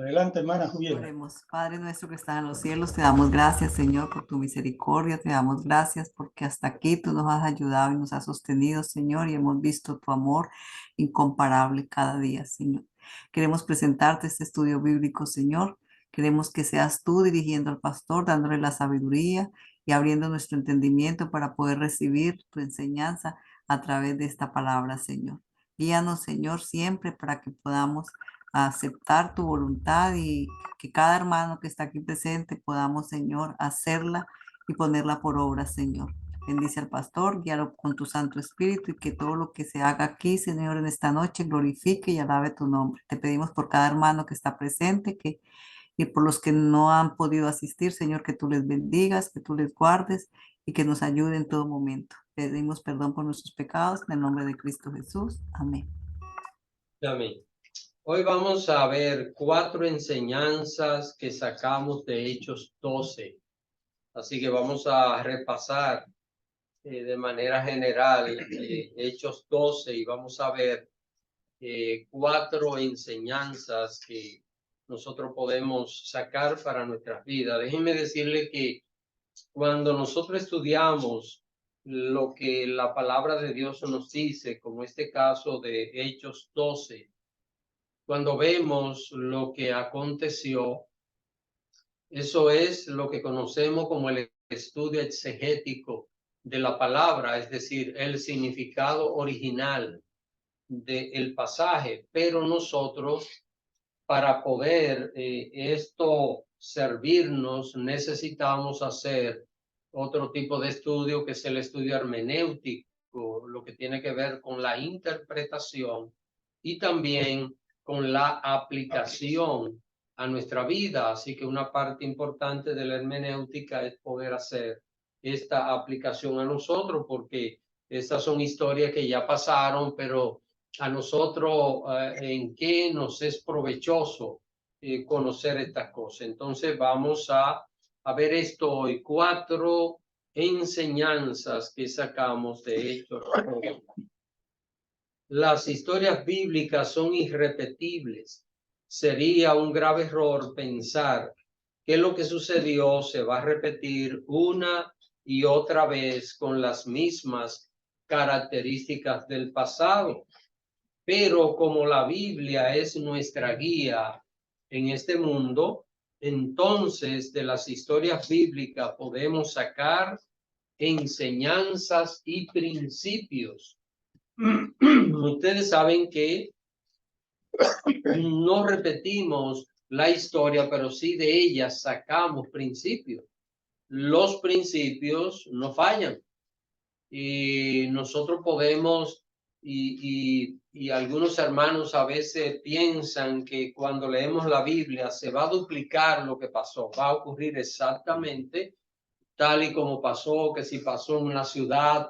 Adelante, hermana Julieta. Oremos. Padre nuestro que estás en los cielos, te damos gracias, Señor, por tu misericordia. Te damos gracias porque hasta aquí tú nos has ayudado y nos has sostenido, Señor, y hemos visto tu amor incomparable cada día, Señor. Queremos presentarte este estudio bíblico, Señor. Queremos que seas tú dirigiendo al pastor, dándole la sabiduría y abriendo nuestro entendimiento para poder recibir tu enseñanza a través de esta palabra, Señor. Guíanos, Señor, siempre para que podamos aceptar tu voluntad y que cada hermano que está aquí presente podamos, Señor, hacerla y ponerla por obra, Señor. Bendice al pastor, guíalo con tu Santo Espíritu y que todo lo que se haga aquí, Señor, en esta noche glorifique y alabe tu nombre. Te pedimos por cada hermano que está presente, y por los que no han podido asistir, Señor, que tú les bendigas, que tú les guardes y que nos ayude en todo momento. Pedimos perdón por nuestros pecados en el nombre de Cristo Jesús. Amén. Amén. Hoy vamos a ver 4 enseñanzas que sacamos de Hechos 12. Así que vamos a repasar de manera general Hechos 12 y vamos a ver 4 enseñanzas que nosotros podemos sacar para nuestras vidas. Déjenme decirle que cuando nosotros estudiamos lo que la palabra de Dios nos dice, como este caso de Hechos 12, cuando vemos lo que aconteció, eso es lo que conocemos como el estudio exegético de la palabra, es decir, el significado original del pasaje. Pero nosotros, para poder esto servirnos, necesitamos hacer otro tipo de estudio, que es el estudio hermenéutico, lo que tiene que ver con la interpretación y también con la aplicación a nuestra vida. Así que una parte importante de la hermenéutica es poder hacer esta aplicación a nosotros, porque estas son historias que ya pasaron, pero a nosotros en qué nos es provechoso conocer estas cosas. Entonces vamos a ver esto hoy, 4 enseñanzas que sacamos de esto. Las historias bíblicas son irrepetibles. Sería un grave error pensar que lo que sucedió se va a repetir una y otra vez con las mismas características del pasado. Pero como la Biblia es nuestra guía en este mundo, entonces de las historias bíblicas podemos sacar enseñanzas y principios. Ustedes saben que no repetimos la historia, pero sí de ella sacamos principios. Los principios no fallan y nosotros podemos, y algunos hermanos a veces piensan que cuando leemos la Biblia se va a duplicar lo que pasó, va a ocurrir exactamente tal y como pasó, que si pasó en una ciudad,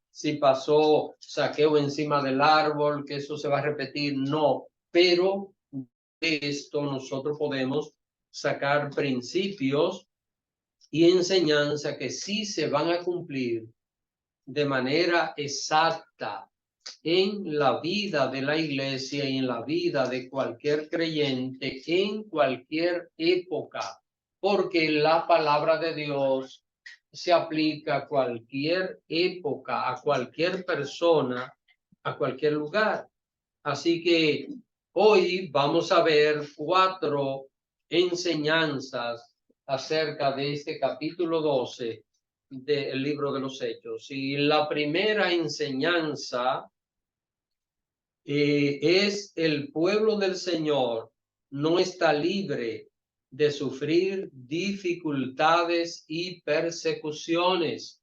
si pasó saqueo encima del árbol, que eso se va a repetir. No, pero de esto nosotros podemos sacar principios y enseñanza que sí se van a cumplir de manera exacta en la vida de la iglesia y en la vida de cualquier creyente en cualquier época, porque la palabra de Dios se aplica a cualquier época, a cualquier persona, a cualquier lugar. Así que hoy vamos a ver 4 enseñanzas acerca de este capítulo 12 del libro de los Hechos. Y la primera enseñanza es: el pueblo del Señor no está libre de sufrir dificultades y persecuciones.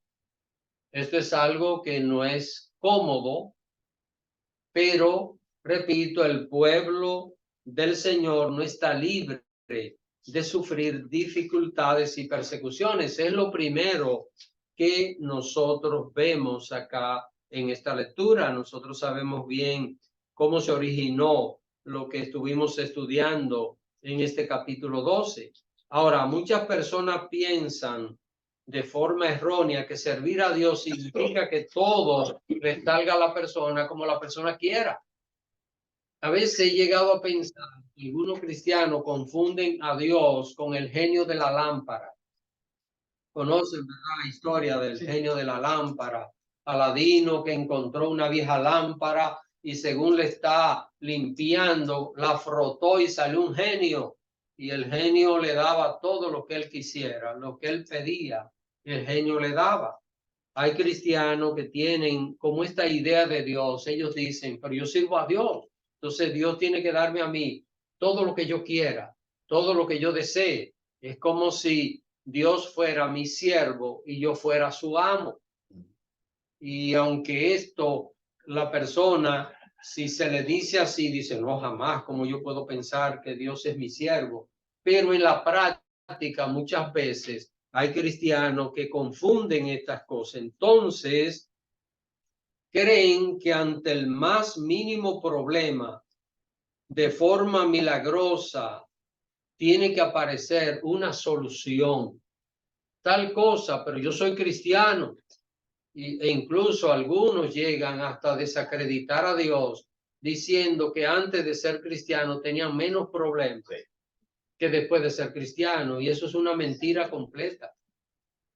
Esto es algo que no es cómodo, pero repito, el pueblo del Señor no está libre de sufrir dificultades y persecuciones. Es lo primero que nosotros vemos acá en esta lectura. Nosotros sabemos bien cómo se originó lo que estuvimos estudiando en este capítulo 12. Ahora, muchas personas piensan de forma errónea que servir a Dios significa que todo le salga a la persona como la persona quiera. A veces he llegado a pensar algunos cristianos confunden a Dios con el genio de la lámpara. Conocen, ¿verdad?, la historia del genio de la lámpara. Aladino, que encontró una vieja lámpara y según le está limpiando, la frotó y salió un genio. Y el genio le daba todo lo que él quisiera, lo que él pedía, el genio le daba. Hay cristianos que tienen como esta idea de Dios. Ellos dicen, pero yo sirvo a Dios. Entonces Dios tiene que darme a mí todo lo que yo quiera, todo lo que yo desee. Es como si Dios fuera mi siervo y yo fuera su amo. Y aunque esto, la persona, si se le dice así, dice, no, jamás, como yo puedo pensar que Dios es mi siervo. Pero en la práctica, muchas veces, hay cristianos que confunden estas cosas. Entonces, creen que ante el más mínimo problema, de forma milagrosa, tiene que aparecer una solución. Tal cosa, pero yo soy cristiano. E incluso algunos llegan hasta desacreditar a Dios diciendo que antes de ser cristiano tenían menos problemas que después de ser cristiano. Y eso es una mentira completa.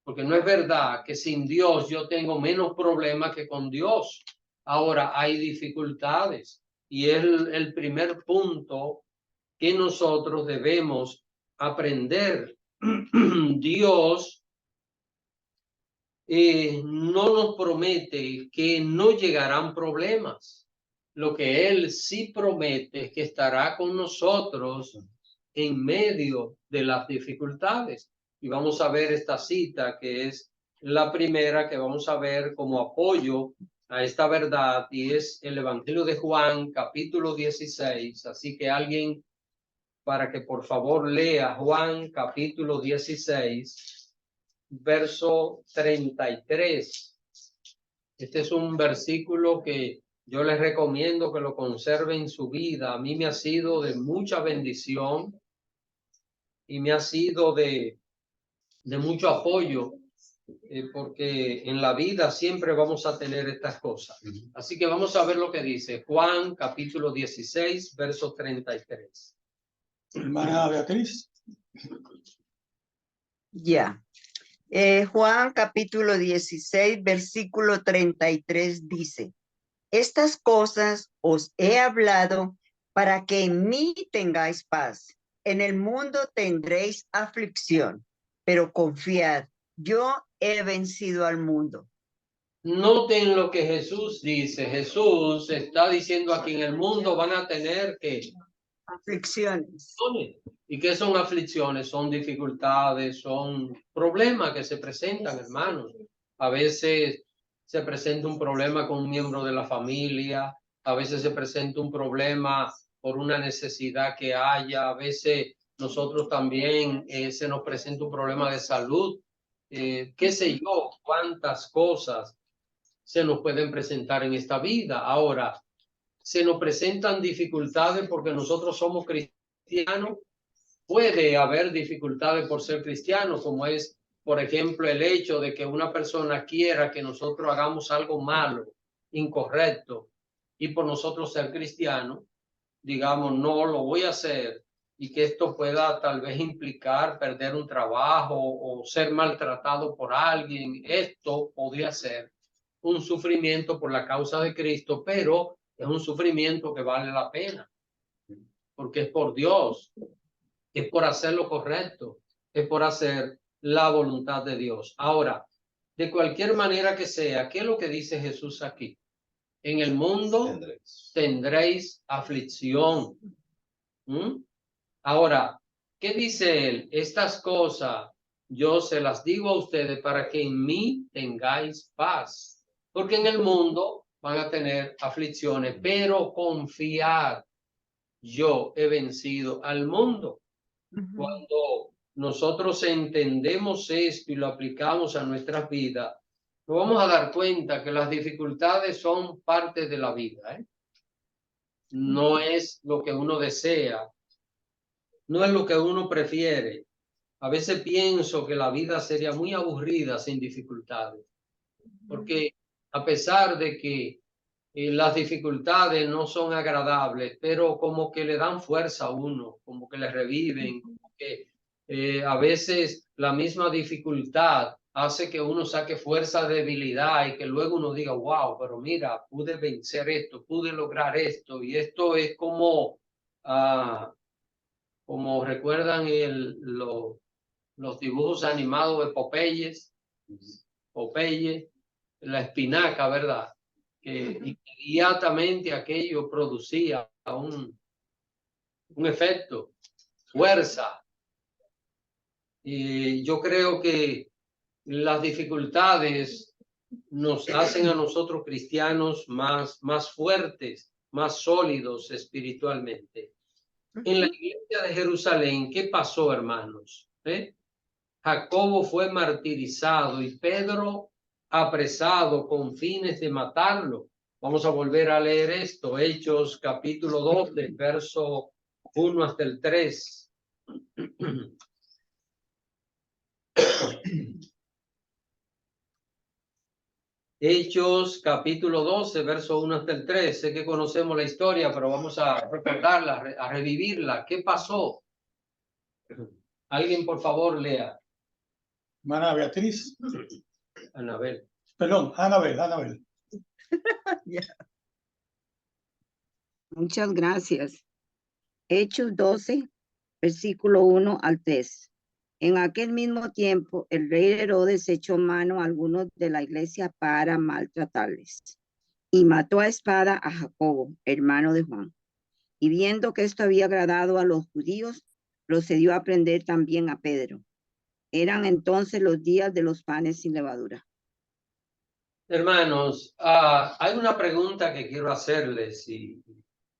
Porque no es verdad que sin Dios yo tengo menos problemas que con Dios. Ahora hay dificultades y es el primer punto que nosotros debemos aprender. Dios no nos promete que no llegarán problemas. Lo que Él sí promete es que estará con nosotros en medio de las dificultades. Y vamos a ver esta cita que es la primera que vamos a ver como apoyo a esta verdad y es el Evangelio de Juan, capítulo 16. Así que alguien, para que por favor lea Juan, capítulo 16, verso 33. Este es un versículo que yo les recomiendo que lo conserven en su vida. A mí me ha sido de mucha bendición y me ha sido de mucho apoyo, porque en la vida siempre vamos a tener estas cosas. Así que vamos a ver lo que dice Juan, capítulo 16, verso 33. Hermana Beatriz. Ya. Juan capítulo 16, versículo 33 dice, estas cosas os he hablado para que en mí tengáis paz. En el mundo tendréis aflicción, pero confiad, yo he vencido al mundo. Noten lo que Jesús dice. Jesús está diciendo aquí en el mundo van a tener que Aflicciones. ¿Y qué son aflicciones? Son dificultades, son problemas que se presentan, hermanos. A veces se presenta un problema con un miembro de la familia, a veces se presenta un problema por una necesidad que haya, a veces nosotros también se nos presenta un problema de salud, qué sé yo, cuántas cosas se nos pueden presentar en esta vida. Ahora, se nos presentan dificultades porque nosotros somos cristianos. Puede haber dificultades por ser cristiano, como es, por ejemplo, el hecho de que una persona quiera que nosotros hagamos algo malo, incorrecto, y por nosotros ser cristianos, digamos, no lo voy a hacer, y que esto pueda tal vez implicar perder un trabajo o ser maltratado por alguien. Esto podría ser un sufrimiento por la causa de Cristo, pero es un sufrimiento que vale la pena, porque es por Dios, es por hacer lo correcto, es por hacer la voluntad de Dios. Ahora, de cualquier manera que sea, ¿qué es lo que dice Jesús aquí? En el mundo tendréis aflicción. Ahora, ¿qué dice él? Estas cosas yo se las digo a ustedes para que en mí tengáis paz. Porque en el mundo van a tener aflicciones, pero confiad, yo he vencido al mundo. Cuando nosotros entendemos esto y lo aplicamos a nuestras vidas, nos vamos a dar cuenta que las dificultades son parte de la vida, ¿eh? No es lo que uno desea, no es lo que uno prefiere. A veces pienso que la vida sería muy aburrida sin dificultades, porque a pesar de que y las dificultades no son agradables, pero como que le dan fuerza a uno, como que le reviven, como que a veces la misma dificultad hace que uno saque fuerza de debilidad y que luego uno diga, wow, pero mira, pude vencer esto, pude lograr esto, y esto es como, como recuerdan los dibujos animados de Popeye, la espinaca, ¿verdad? Que inmediatamente aquello producía un efecto, fuerza. Y yo creo que las dificultades nos hacen a nosotros cristianos más fuertes, más sólidos espiritualmente. En la iglesia de Jerusalén, ¿qué pasó, hermanos? Jacobo fue martirizado y Pedro apresado con fines de matarlo. Vamos a volver a leer esto, Hechos capítulo 12, verso 1 hasta el 3. Hechos capítulo 12, verso 1 hasta el 3. Sé que conocemos la historia, pero vamos a recordarla, a revivirla. ¿Qué pasó? Alguien, por favor, lea. Hermana Beatriz. Anabel. Perdón, Anabel. Muchas gracias. Hechos 12, versículo 1 al 3. En aquel mismo tiempo, el rey Herodes echó mano a algunos de la iglesia para maltratarles y mató a espada a Jacobo, hermano de Juan. Y viendo que esto había agradado a los judíos, procedió a prender también a Pedro. Eran entonces los días de los panes sin levadura. Hermanos, hay una pregunta que quiero hacerles y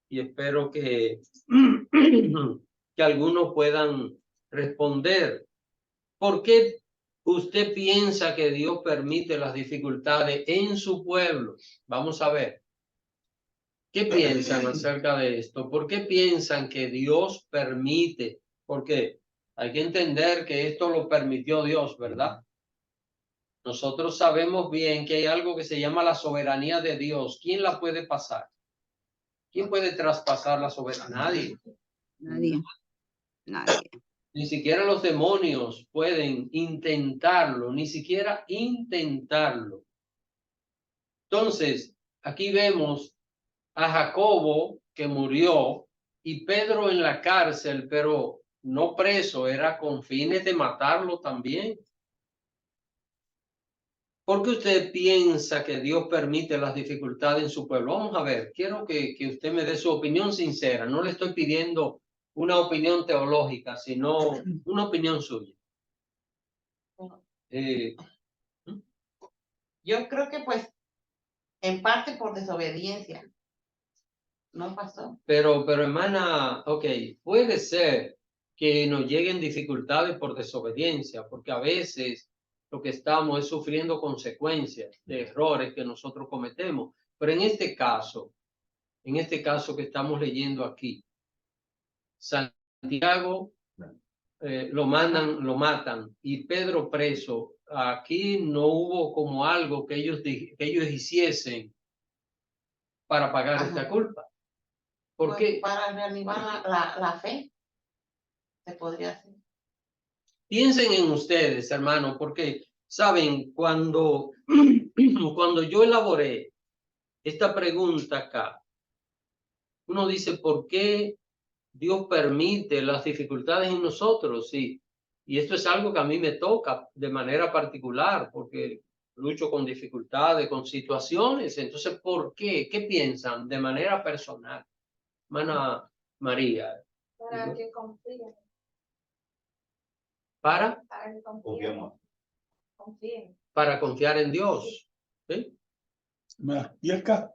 espero que, que algunos puedan responder. ¿Por qué usted piensa que Dios permite las dificultades en su pueblo? Vamos a ver. ¿Qué piensan acerca de esto? ¿Por qué piensan que Dios permite? Porque hay que entender que esto lo permitió Dios, ¿verdad? Nosotros sabemos bien que hay algo que se llama la soberanía de Dios. ¿Quién la puede pasar? ¿Quién puede traspasar la soberanía? Nadie. Nadie. Ni siquiera los demonios pueden intentarlo, ni siquiera intentarlo. Entonces, aquí vemos a Jacobo que murió y Pedro en la cárcel, pero no preso, era con fines de matarlo también. ¿Por qué usted piensa que Dios permite las dificultades en su pueblo? Vamos a ver, quiero que usted me dé su opinión sincera. No le estoy pidiendo una opinión teológica, sino una opinión suya. Yo creo que pues en parte por desobediencia. ¿No pasó? Pero hermana, ok, puede ser que nos lleguen dificultades por desobediencia, porque a veces lo que estamos es sufriendo consecuencias de errores que nosotros cometemos. Pero en este caso que estamos leyendo aquí, Santiago lo matan y Pedro preso. Aquí no hubo como algo que ellos hiciesen para pagar esta culpa. ¿Por qué? Para reanimar la fe, se podría hacer. Piensen en ustedes, hermano, porque, saben, cuando yo elaboré esta pregunta acá, uno dice, ¿por qué Dios permite las dificultades en nosotros? Y esto es algo que a mí me toca de manera particular, porque lucho con dificultades, con situaciones. Entonces, ¿por qué? ¿Qué piensan de manera personal? Hermana María. Para que confíen. Para que confíen. Confíen. Para confiar en Dios. ¿Sí? Y acá.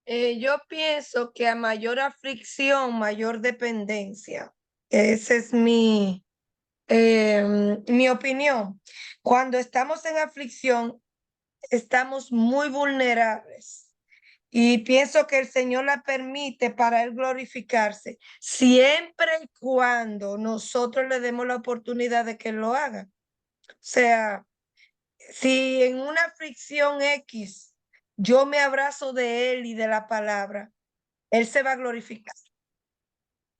Yo pienso que a mayor aflicción, mayor dependencia. Esa es mi opinión. Cuando estamos en aflicción, estamos muy vulnerables. Y pienso que el Señor la permite para Él glorificarse, siempre y cuando nosotros le demos la oportunidad de que lo haga. O sea, si en una aflicción X yo me abrazo de Él y de la palabra, Él se va a glorificar.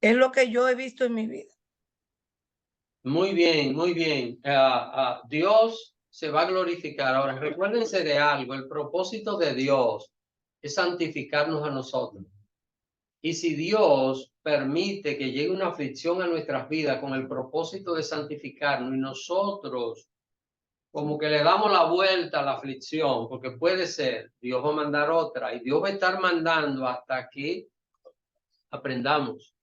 Es lo que yo he visto en mi vida. Muy bien, muy bien. Dios se va a glorificar. Ahora, recuérdense de algo, el propósito de Dios es santificarnos a nosotros. Y si Dios permite que llegue una aflicción a nuestras vidas con el propósito de santificarnos y nosotros como que le damos la vuelta a la aflicción, porque puede ser, Dios va a mandar otra y Dios va a estar mandando hasta que aprendamos.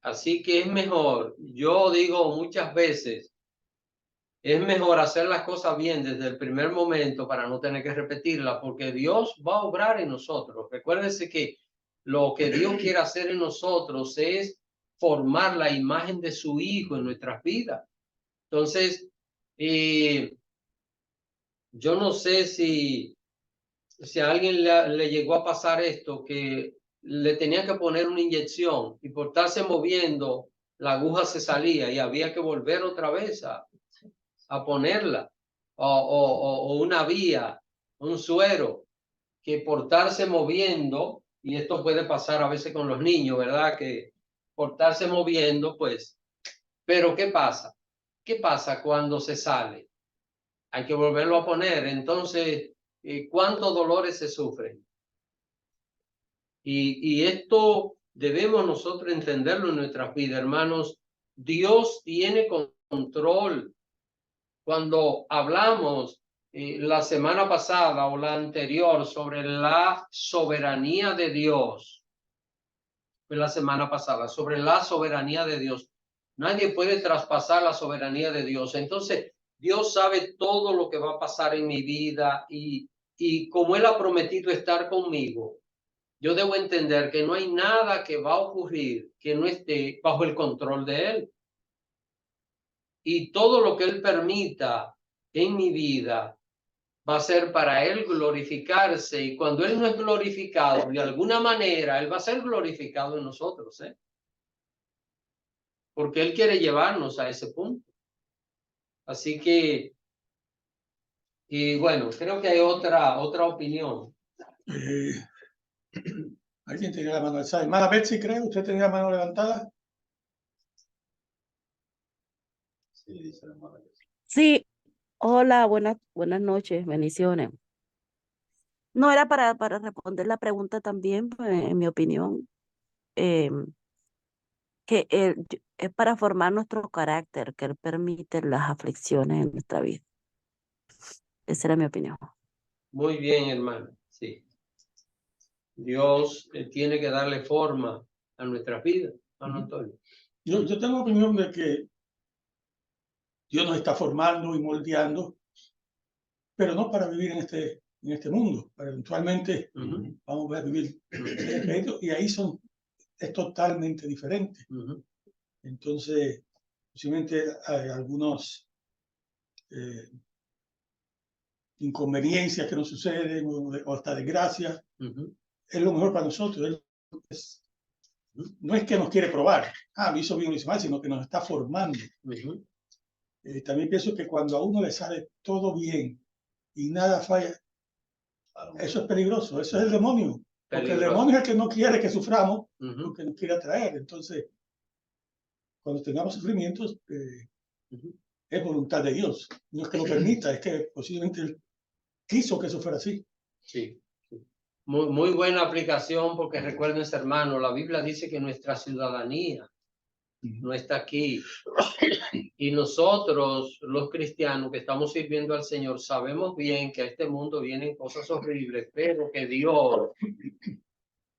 Así que es mejor, yo digo muchas veces, es mejor hacer las cosas bien desde el primer momento para no tener que repetirlas, porque Dios va a obrar en nosotros. Recuérdense que lo que Dios quiere hacer en nosotros es formar la imagen de su Hijo en nuestras vidas. Entonces, yo no sé si a alguien le llegó a pasar esto, que le tenía que poner una inyección y por estarse moviendo, la aguja se salía y había que volver otra vez a ponerla, o una vía, un suero, que por estarse moviendo, y esto puede pasar a veces con los niños, ¿verdad? Que por estarse moviendo, pues, pero ¿qué pasa? ¿Qué pasa cuando se sale? Hay que volverlo a poner. Entonces, ¿cuántos dolores se sufren? Y esto debemos nosotros entenderlo en nuestras vidas, hermanos. Dios tiene control. Cuando hablamos la semana pasada o la anterior sobre la soberanía de Dios, fue la semana pasada, sobre la soberanía de Dios. Nadie puede traspasar la soberanía de Dios. Entonces, Dios sabe todo lo que va a pasar en mi vida y como Él ha prometido estar conmigo, yo debo entender que no hay nada que va a ocurrir que no esté bajo el control de Él. Y todo lo que Él permita en mi vida va a ser para Él glorificarse. Y cuando Él no es glorificado, de alguna manera, Él va a ser glorificado en nosotros, ¿eh? Porque Él quiere llevarnos a ese punto. Así que, y bueno, creo que hay otra opinión. ¿Alguien tenía la mano alzada? Hermana Betsy, creo, ¿usted tenía la mano levantada? Sí, dice la hermana. Sí, hola, buenas noches, bendiciones. No era para responder la pregunta también, pues, en mi opinión, que es para formar nuestro carácter, que Él permite las aflicciones en nuestra vida. Esa era mi opinión. Muy bien, hermano. Sí. Dios tiene que darle forma a nuestras vidas, hermano Antonio. Yo tengo la opinión de que Dios nos está formando y moldeando, pero no para vivir en este mundo, para eventualmente vamos a vivir en el reino, y ahí es totalmente diferente. Entonces, posiblemente hay algunos inconveniencias que nos suceden o hasta desgracias. Es lo mejor para nosotros. No es que nos quiere probar, lo hizo bien o lo hizo mal, sino que nos está formando. También pienso que cuando a uno le sale todo bien y nada falla, eso es peligroso, eso es el demonio. Porque el demonio es el que no quiere que suframos, lo que nos quiere atraer. Entonces, cuando tengamos sufrimientos, es voluntad de Dios. No es que lo permita, es que posiblemente Él quiso que eso fuera así. Sí. Muy buena aplicación, porque recuerden, hermano, la Biblia dice que nuestra ciudadanía no está aquí. Y nosotros, los cristianos que estamos sirviendo al Señor, sabemos bien que a este mundo vienen cosas horribles, pero que Dios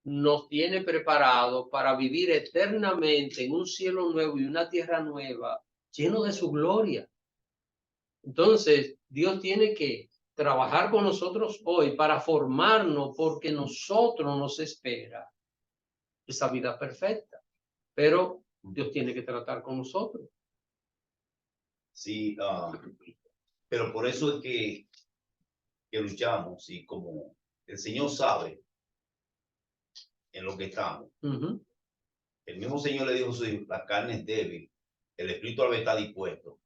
nos tiene preparado para vivir eternamente en un cielo nuevo y una tierra nueva, lleno de su gloria. Entonces, Dios tiene que trabajar con nosotros hoy para formarnos, porque nosotros nos espera esa vida perfecta. Pero Dios tiene que tratar con nosotros. Sí, pero por eso es que luchamos, y como el Señor sabe en lo que estamos. El mismo Señor le dijo a su hijo, la carne es débil, el espíritu está dispuesto.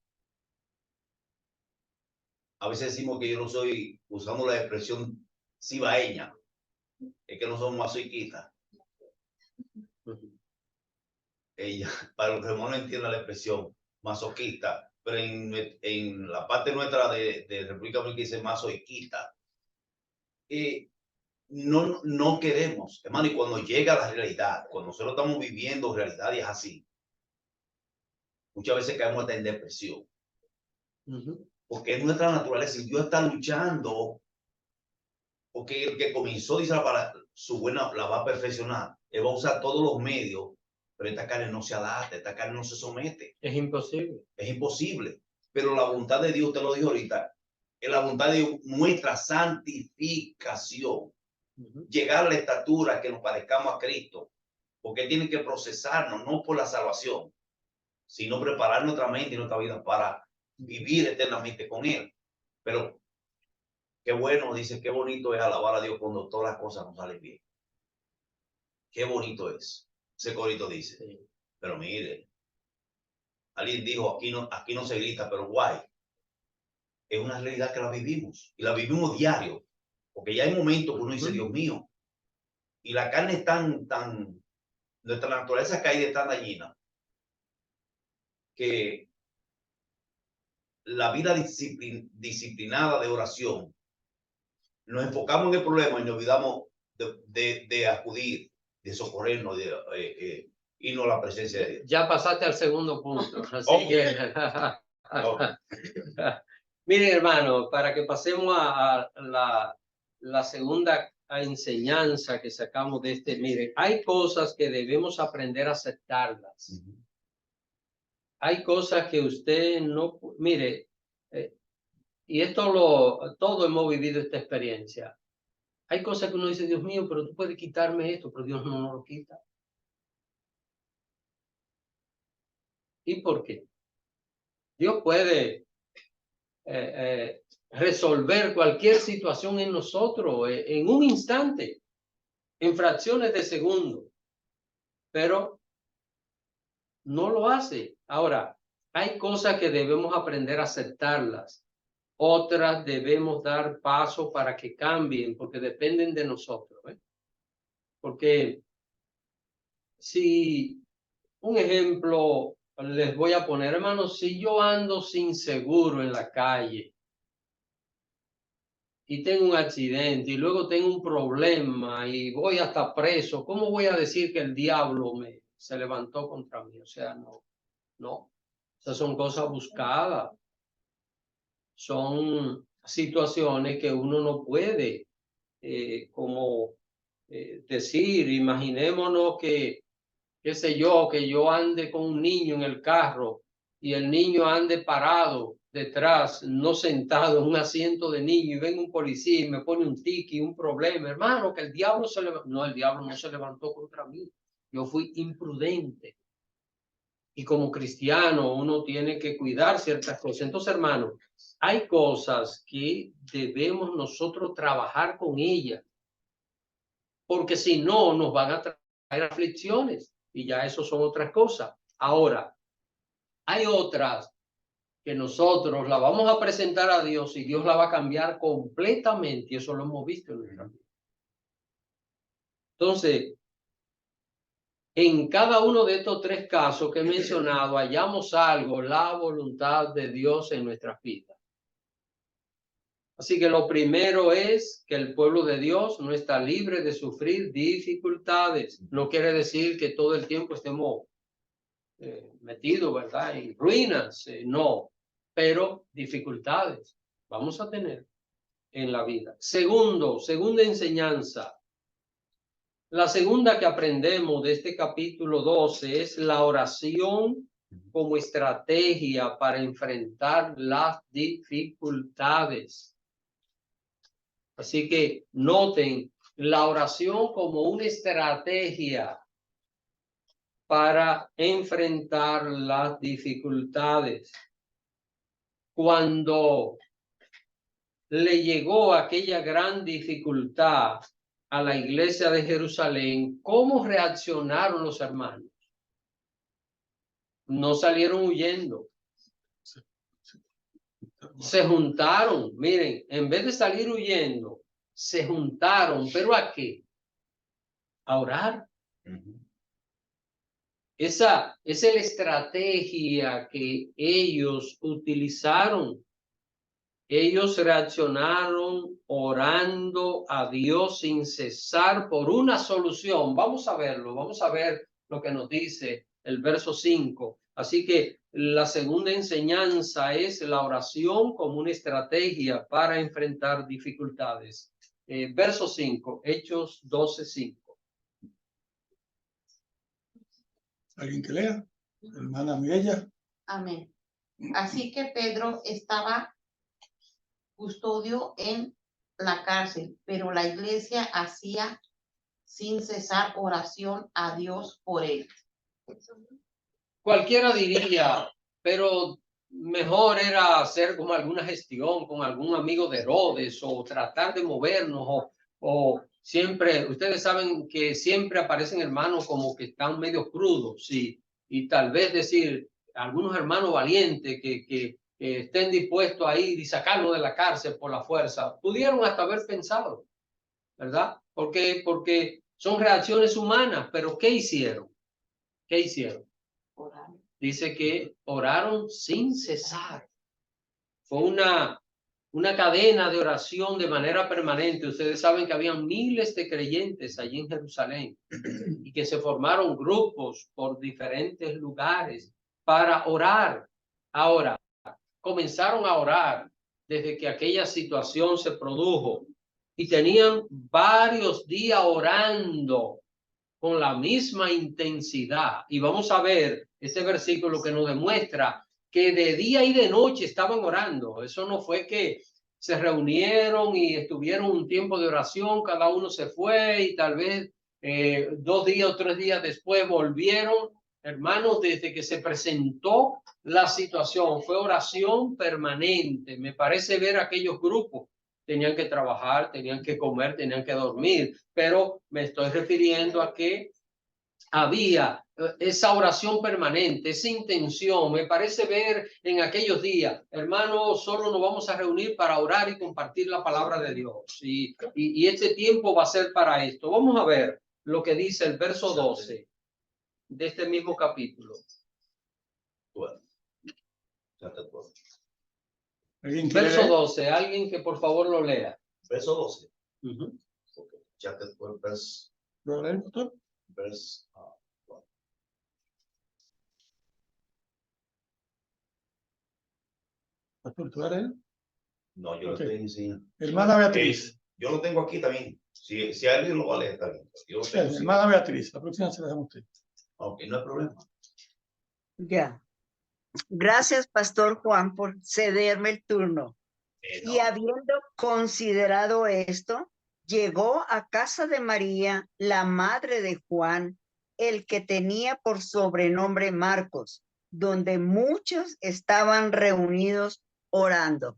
a veces decimos que yo no soy, usamos la expresión cibaeña, es que no somos masoquistas. Ella, para los que no entiendan la expresión masoquista, pero en la parte nuestra de República Dominicana dice masoquista. No queremos, hermano, y cuando llega la realidad, cuando nosotros estamos viviendo realidades así, muchas veces caemos hasta en depresión. Porque es nuestra naturaleza y Dios está luchando, porque el que comenzó, dice la palabra, su buena la va a perfeccionar. Él va a usar todos los medios, pero esta carne no se adapta, esta carne no se somete. Es imposible. Es imposible. Pero la voluntad de Dios, te lo dijo ahorita, es la voluntad de Dios, nuestra santificación. Llegar a la estatura que nos parezcamos a Cristo, porque tiene que procesarnos, no por la salvación, sino preparar nuestra mente y nuestra vida para vivir eternamente con Él. Pero qué bueno, dice, qué bonito es alabar a Dios cuando todas las cosas nos salen bien. Qué bonito es. Ese corito dice, sí. Pero mire, alguien dijo, aquí no se grita, pero guay. Es una realidad que la vivimos y la vivimos diario, porque ya hay momentos que uno dice, Dios mío, y la carne es tan, nuestra naturaleza caída es tan dañina, que la vida disciplinada de oración, nos enfocamos en el problema y nos olvidamos de acudir, de socorrernos, de irnos a la presencia de Dios. Ya pasaste al segundo punto, así que... Miren, hermano, para que pasemos a la segunda enseñanza que sacamos de este, miren, hay cosas que debemos aprender a aceptarlas. Hay cosas que usted no, mire, y todo hemos vivido esta experiencia. Hay cosas que uno dice, Dios mío, pero tú puedes quitarme esto, pero Dios no lo quita. ¿Y por qué? Dios puede resolver cualquier situación en nosotros en un instante, en fracciones de segundo, pero no lo hace. Ahora, hay cosas que debemos aprender a aceptarlas, otras debemos dar paso para que cambien, porque dependen de nosotros, ¿eh? Porque si, un ejemplo les voy a poner, hermanos, si yo ando sin seguro en la calle y tengo un accidente y luego tengo un problema y voy hasta preso, ¿cómo voy a decir que el diablo se levantó contra mí? O sea, no. Esas son cosas buscadas. Son situaciones que uno no puede decir. Imaginémonos que, qué sé yo, que yo ande con un niño en el carro y el niño ande parado detrás, no sentado en un asiento de niño, y venga un policía y me pone un ticket, un problema. Hermano, que el diablo se levantó. No, el diablo no se levantó contra mí. Yo fui imprudente. Y como cristiano uno tiene que cuidar ciertas cosas. Entonces, hermano, hay cosas que debemos nosotros trabajar con ellas, porque si no nos van a traer aflicciones y ya eso son otras cosas. Ahora, hay otras que nosotros la vamos a presentar a Dios y Dios la va a cambiar completamente, y eso lo hemos visto en nuestra vida. Entonces, en cada uno de estos tres casos que he mencionado, hallamos algo, la voluntad de Dios en nuestras vidas. Así que lo primero es que el pueblo de Dios no está libre de sufrir dificultades. No quiere decir que todo el tiempo estemos metidos, ¿verdad?, en ruinas. No, pero dificultades vamos a tener en la vida. Segunda enseñanza. La segunda que aprendemos de este capítulo 12 es la oración como estrategia para enfrentar las dificultades. Así que noten la oración como una estrategia para enfrentar las dificultades. Cuando le llegó aquella gran dificultad a la iglesia de Jerusalén, ¿cómo reaccionaron los hermanos? No salieron huyendo. Se juntaron, miren, en vez de salir huyendo, se juntaron, ¿pero a qué? A orar. Esa es la estrategia que ellos utilizaron. Ellos reaccionaron orando a Dios sin cesar por una solución. Vamos a verlo, vamos a ver lo que nos dice el verso 5. Así que la segunda enseñanza es la oración como una estrategia para enfrentar dificultades. Verso 5, Hechos 12:5. ¿Alguien que lea? Hermana Mireya. Amén. Así que Pedro estaba custodio en la cárcel, pero la iglesia hacía sin cesar oración a Dios por él. Cualquiera diría, pero mejor era hacer como alguna gestión con algún amigo de Herodes o tratar de movernos o siempre, ustedes saben que siempre aparecen hermanos como que están medio crudos y tal vez decir algunos hermanos valientes que estén dispuestos a ir y sacarlo de la cárcel por la fuerza. Pudieron hasta haber pensado, ¿verdad? Porque son reacciones humanas, pero ¿qué hicieron? ¿Qué hicieron? Oraron. Dice que oraron sin cesar. Fue una cadena de oración de manera permanente. Ustedes saben que habían miles de creyentes allí en Jerusalén y que se formaron grupos por diferentes lugares para orar. Ahora, comenzaron a orar desde que aquella situación se produjo y tenían varios días orando con la misma intensidad. Y vamos a ver ese versículo que nos demuestra que de día y de noche estaban orando. Eso no fue que se reunieron y estuvieron un tiempo de oración, cada uno se fue y tal vez 2 días o 3 días después volvieron. Hermanos, desde que se presentó la situación, fue oración permanente. Me parece ver aquellos grupos. Tenían que trabajar, tenían que comer, tenían que dormir, pero me estoy refiriendo a que había esa oración permanente, esa intención. Me parece ver en aquellos días, hermanos, solo nos vamos a reunir para orar y compartir la palabra de Dios. Y este tiempo va a ser para esto. Vamos a ver lo que dice el verso 12 de este mismo capítulo. Verso 12, alguien que por favor lo lea. Verso 12. Okay. Chapter 12, verse. ¿Lo leen, pastor? Verse. Pastor, ¿tú lo lees? No, yo lo estoy enseñando. Hermana Beatriz. Yo lo tengo aquí también. Si alguien lo va a leer, está bien. Yo lo tengo, sí. Hermana Beatriz, la próxima se la damos a usted. Ok, no hay problema. Ya. Gracias, Pastor Juan, por cederme el turno. No. Y habiendo considerado esto, llegó a casa de María, la madre de Juan, el que tenía por sobrenombre Marcos, donde muchos estaban reunidos orando.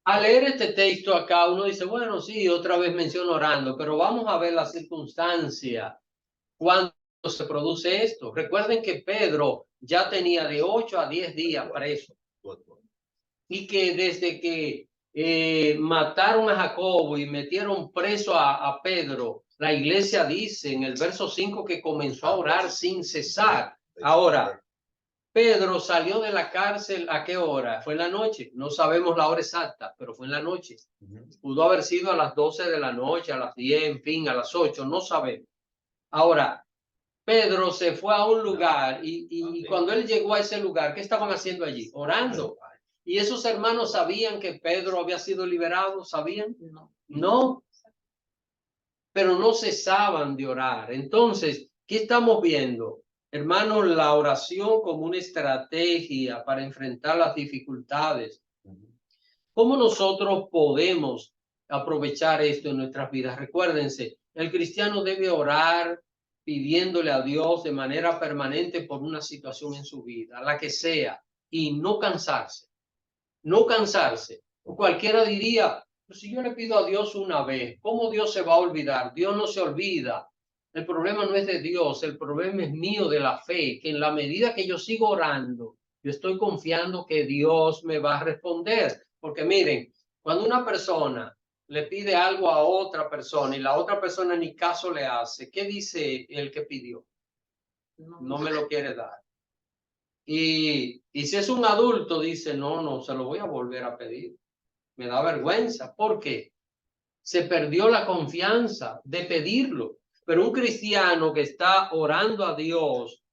Al leer este texto acá, uno dice, bueno, sí, otra vez menciono orando, pero vamos a ver la circunstancia cuando se produce esto. Recuerden que Pedro ya tenía de 8 a 10 días preso y que desde que mataron a Jacobo y metieron preso a Pedro, la iglesia dice en el verso 5 que comenzó a orar sin cesar. Ahora, Pedro salió de la cárcel, ¿a qué hora? ¿Fue en la noche? No sabemos la hora exacta, pero fue en la noche. Pudo haber sido a las 12 de la noche, a las 10, en fin, a las 8, no sabemos. Ahora, Pedro se fue a un lugar y cuando él llegó a ese lugar, ¿qué estaban haciendo allí? Orando. ¿Y esos hermanos sabían que Pedro había sido liberado? ¿Sabían? No. Pero no cesaban de orar. Entonces, ¿qué estamos viendo? Hermanos, la oración como una estrategia para enfrentar las dificultades. ¿Cómo nosotros podemos aprovechar esto en nuestras vidas? Recuérdense, el cristiano debe orar pidiéndole a Dios de manera permanente por una situación en su vida, la que sea, y no cansarse. No cansarse. Cualquiera diría, pues si yo le pido a Dios una vez, ¿cómo Dios se va a olvidar? Dios no se olvida. El problema no es de Dios, el problema es mío de la fe, que en la medida que yo sigo orando, yo estoy confiando que Dios me va a responder. Porque miren, cuando una persona le pide algo a otra persona y la otra persona ni caso le hace, ¿qué dice el que pidió? No me lo quiere dar. Y si es un adulto, dice, no, se lo voy a volver a pedir. Me da vergüenza. ¿Por qué? Se perdió la confianza de pedirlo. Pero un cristiano que está orando a Dios,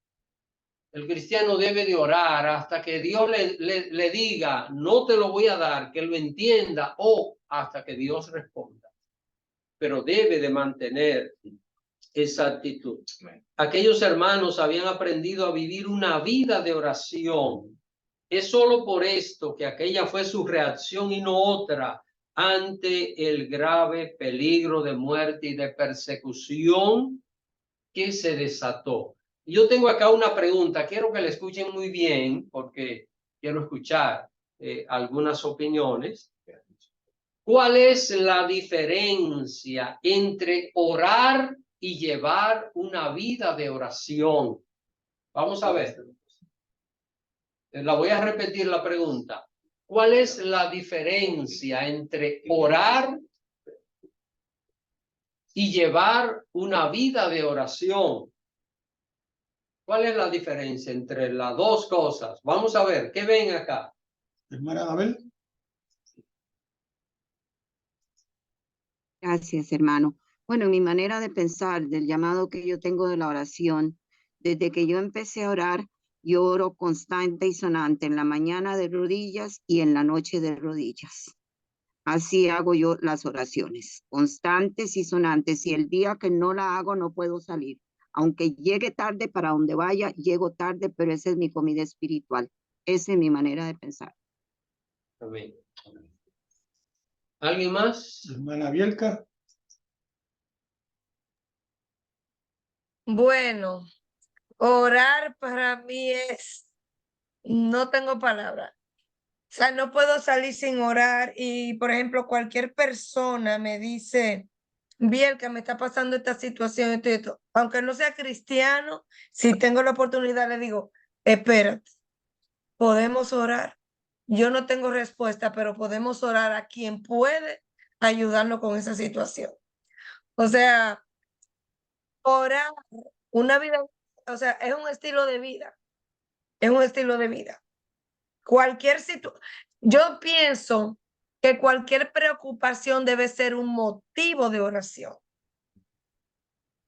el cristiano debe de orar hasta que Dios le diga, no te lo voy a dar, que lo entienda, o hasta que Dios responda. Pero debe de mantener esa actitud. Aquellos hermanos habían aprendido a vivir una vida de oración. Es solo por esto que aquella fue su reacción y no otra ante el grave peligro de muerte y de persecución que se desató. Yo tengo acá una pregunta, quiero que la escuchen muy bien porque quiero escuchar algunas opiniones. ¿Cuál es la diferencia entre orar y llevar una vida de oración? Vamos a ver. La voy a repetir la pregunta. ¿Cuál es la diferencia entre orar y llevar una vida de oración? ¿Cuál es la diferencia entre las dos cosas? Vamos a ver, ¿qué ven acá? Hermana Anabel. Gracias, hermano. Bueno, en mi manera de pensar del llamado que yo tengo de la oración, desde que yo empecé a orar, yo oro constante y sonante en la mañana de rodillas y en la noche de rodillas. Así hago yo las oraciones, constantes y sonantes. Y el día que no la hago, no puedo salir. Aunque llegue tarde para donde vaya, llego tarde, pero esa es mi comida espiritual. Esa es mi manera de pensar. Amén. ¿Alguien más? Hermana Bielka. Bueno, orar para mí no tengo palabra. O sea, no puedo salir sin orar y, por ejemplo, cualquier persona me dice, Bielka, me está pasando esta situación, esto y esto. Aunque no sea cristiano, si tengo la oportunidad, le digo, espérate, podemos orar. Yo no tengo respuesta, pero podemos orar a quien puede ayudarnos con esa situación. O sea, orar, una vida, o sea, es un estilo de vida. Es un estilo de vida. Cualquier situación, yo pienso que cualquier preocupación debe ser un motivo de oración. O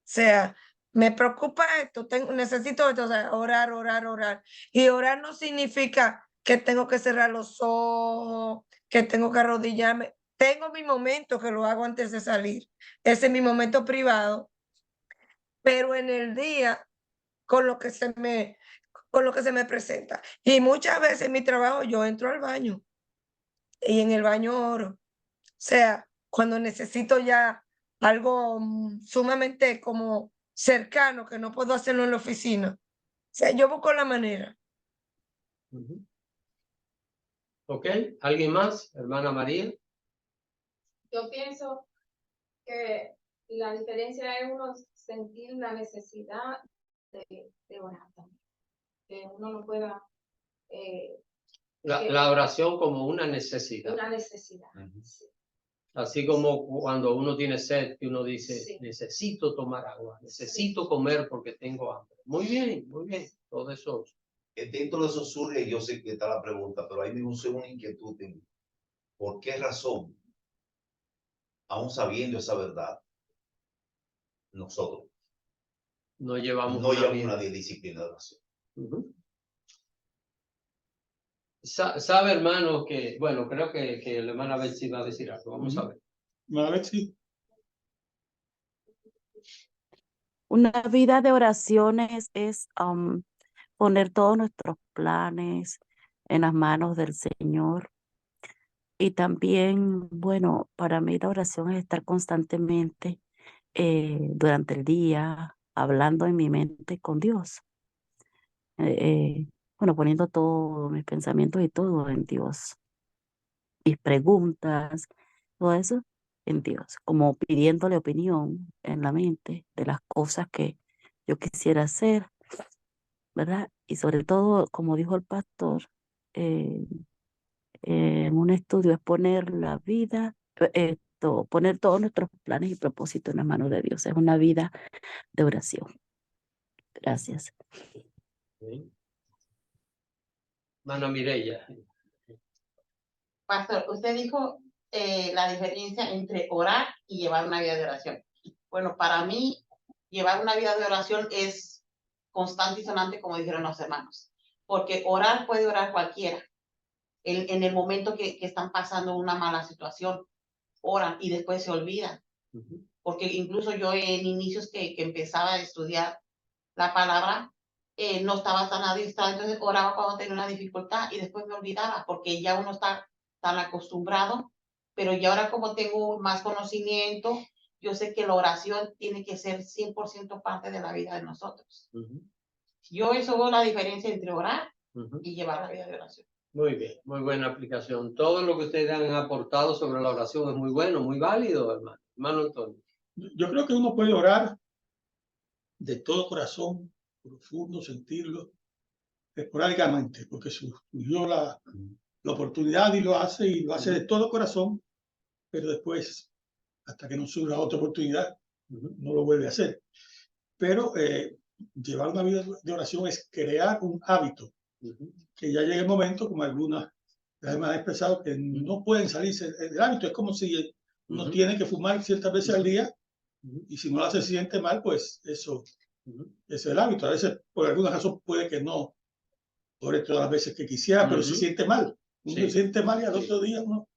sea, me preocupa esto, necesito esto, o sea, orar, orar, orar. Y orar no significa que tengo que cerrar los ojos, que tengo que arrodillarme. Tengo mi momento que lo hago antes de salir. Ese es mi momento privado. Pero en el día, con lo que se me presenta. Y muchas veces en mi trabajo yo entro al baño y en el baño oro. O sea, cuando necesito ya algo sumamente como cercano, que no puedo hacerlo en la oficina. O sea, yo busco la manera. ¿Ok? ¿Alguien más? Hermana María. Yo pienso que la diferencia es uno sentir la necesidad de orar también. Que uno no pueda... La oración como una necesidad. Una necesidad. Sí. Así como cuando uno tiene sed, que uno dice, sí, necesito tomar agua, necesito comer porque tengo hambre. Muy bien, muy bien. Todo eso. Dentro de eso surge, yo sé que está la pregunta, pero ahí me gusta una inquietud. ¿Por qué razón, aún sabiendo esa verdad, nosotros no llevamos una disciplina de oración? Sabe, hermano, que, bueno, creo que la hermana Betsy va a decir algo. Vamos a ver. Hermana Betsy. Una vida de oraciones es poner todos nuestros planes en las manos del Señor. Y también, bueno, para mí la oración es estar constantemente durante el día hablando en mi mente con Dios. Bueno, poniendo todos mis pensamientos y todo en Dios. Mis preguntas, todo eso en Dios. Como pidiéndole opinión en la mente de las cosas que yo quisiera hacer, ¿verdad? Y sobre todo, como dijo el pastor, en un estudio es poner la vida, poner todos nuestros planes y propósitos en las manos de Dios. Es una vida de oración. Gracias. Mana Mireya. Pastor, usted dijo la diferencia entre orar y llevar una vida de oración. Bueno, para mí, llevar una vida de oración es constante y sonante, como dijeron los hermanos, porque orar puede orar cualquiera. En el momento que están pasando una mala situación, oran y después se olvidan. Porque incluso yo en inicios que empezaba a estudiar la palabra, no estaba tan adistrada, entonces oraba cuando tenía una dificultad y después me olvidaba, porque ya uno está tan acostumbrado, pero ya ahora como tengo más conocimiento, yo sé que la oración tiene que ser 100% parte de la vida de nosotros. Yo eso veo la diferencia entre orar y llevar la vida de oración. Muy bien, muy buena aplicación. Todo lo que ustedes han aportado sobre la oración es muy bueno, muy válido, hermano. Hermano Antonio. Yo creo que uno puede orar de todo corazón, profundo, sentirlo, esporádicamente, porque surgió la oportunidad y lo hace de todo corazón, pero después, hasta que no surja otra oportunidad, no lo vuelve a hacer. Pero llevar una vida de oración es crear un hábito, que ya llegue el momento, como algunas me han expresado, que no pueden salirse del hábito. Es como si uno tiene que fumar ciertas veces al día, y si no lo hace, se siente mal, pues eso es el hábito. A veces, por alguna razón, puede que no ore todas las veces que quisiera, pero se siente mal. Uno se siente mal y al otro día uno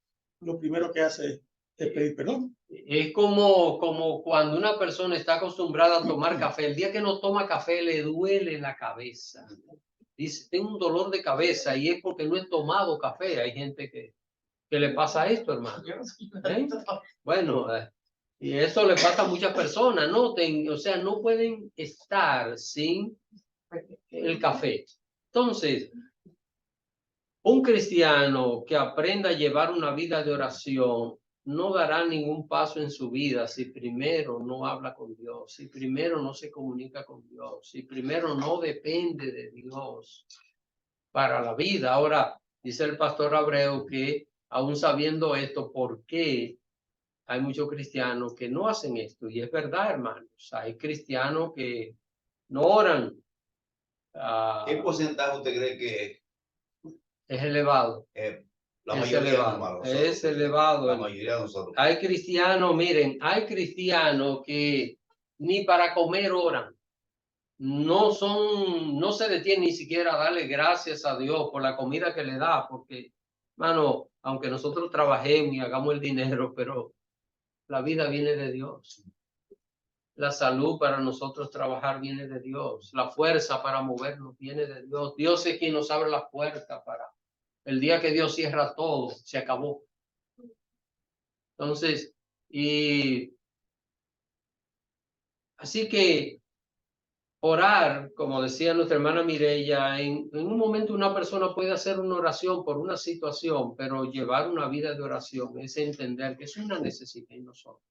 lo primero que hace es pedir perdón. Es como cuando una persona está acostumbrada a tomar café. El día que no toma café le duele la cabeza. Dice, tengo un dolor de cabeza y es porque no he tomado café. Hay gente que le pasa esto, hermano. Bueno, y eso le pasa a muchas personas. O sea, no pueden estar sin el café. Entonces, un cristiano que aprenda a llevar una vida de oración no dará ningún paso en su vida si primero no habla con Dios, si primero no se comunica con Dios, si primero no depende de Dios para la vida. Ahora, dice el pastor Abreu que aún sabiendo esto, ¿por qué hay muchos cristianos que no hacen esto? Y es verdad, hermanos, hay cristianos que no oran. ¿Qué porcentaje usted cree que es elevado? La mayoría elevado. Es elevado. La mayoría de nosotros. Hay cristianos, miren, hay cristianos que ni para comer oran. No se detienen ni siquiera a darle gracias a Dios por la comida que le da, porque, mano, aunque nosotros trabajemos y hagamos el dinero, pero la vida viene de Dios. La salud para nosotros trabajar viene de Dios. La fuerza para movernos viene de Dios. Dios es quien nos abre las puertas para el día que Dios cierra todo, se acabó. Entonces, así que orar, como decía nuestra hermana Mireya, en un momento una persona puede hacer una oración por una situación, pero llevar una vida de oración es entender que es una necesidad en nosotros.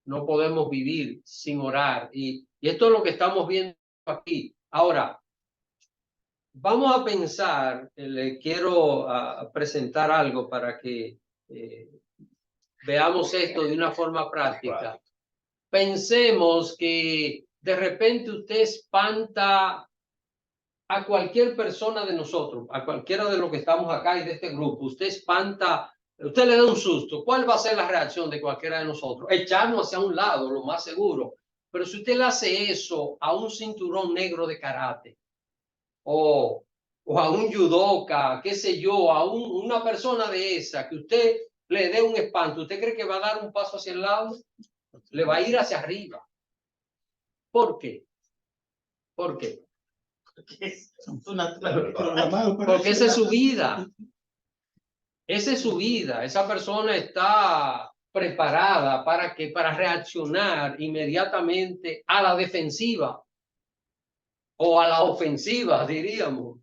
No podemos vivir sin orar. Y esto es lo que estamos viendo aquí. Ahora, vamos a pensar, le quiero presentar algo para que veamos esto de una forma práctica. Pensemos que de repente usted espanta a cualquier persona de nosotros, a cualquiera de los que estamos acá y de este grupo. Usted espanta, usted le da un susto. ¿Cuál va a ser la reacción de cualquiera de nosotros? Echarnos hacia un lado, lo más seguro. Pero si usted le hace eso a un cinturón negro de karate o a un judoka, qué sé yo, a una persona de esa, que usted le dé un espanto, ¿usted cree que va a dar un paso hacia el lado? Le va a ir hacia arriba. ¿Por qué? ¿Por qué? Porque esa es su vida. Esa es su vida. Esa persona está preparada para reaccionar inmediatamente a la defensiva o a la ofensiva, diríamos.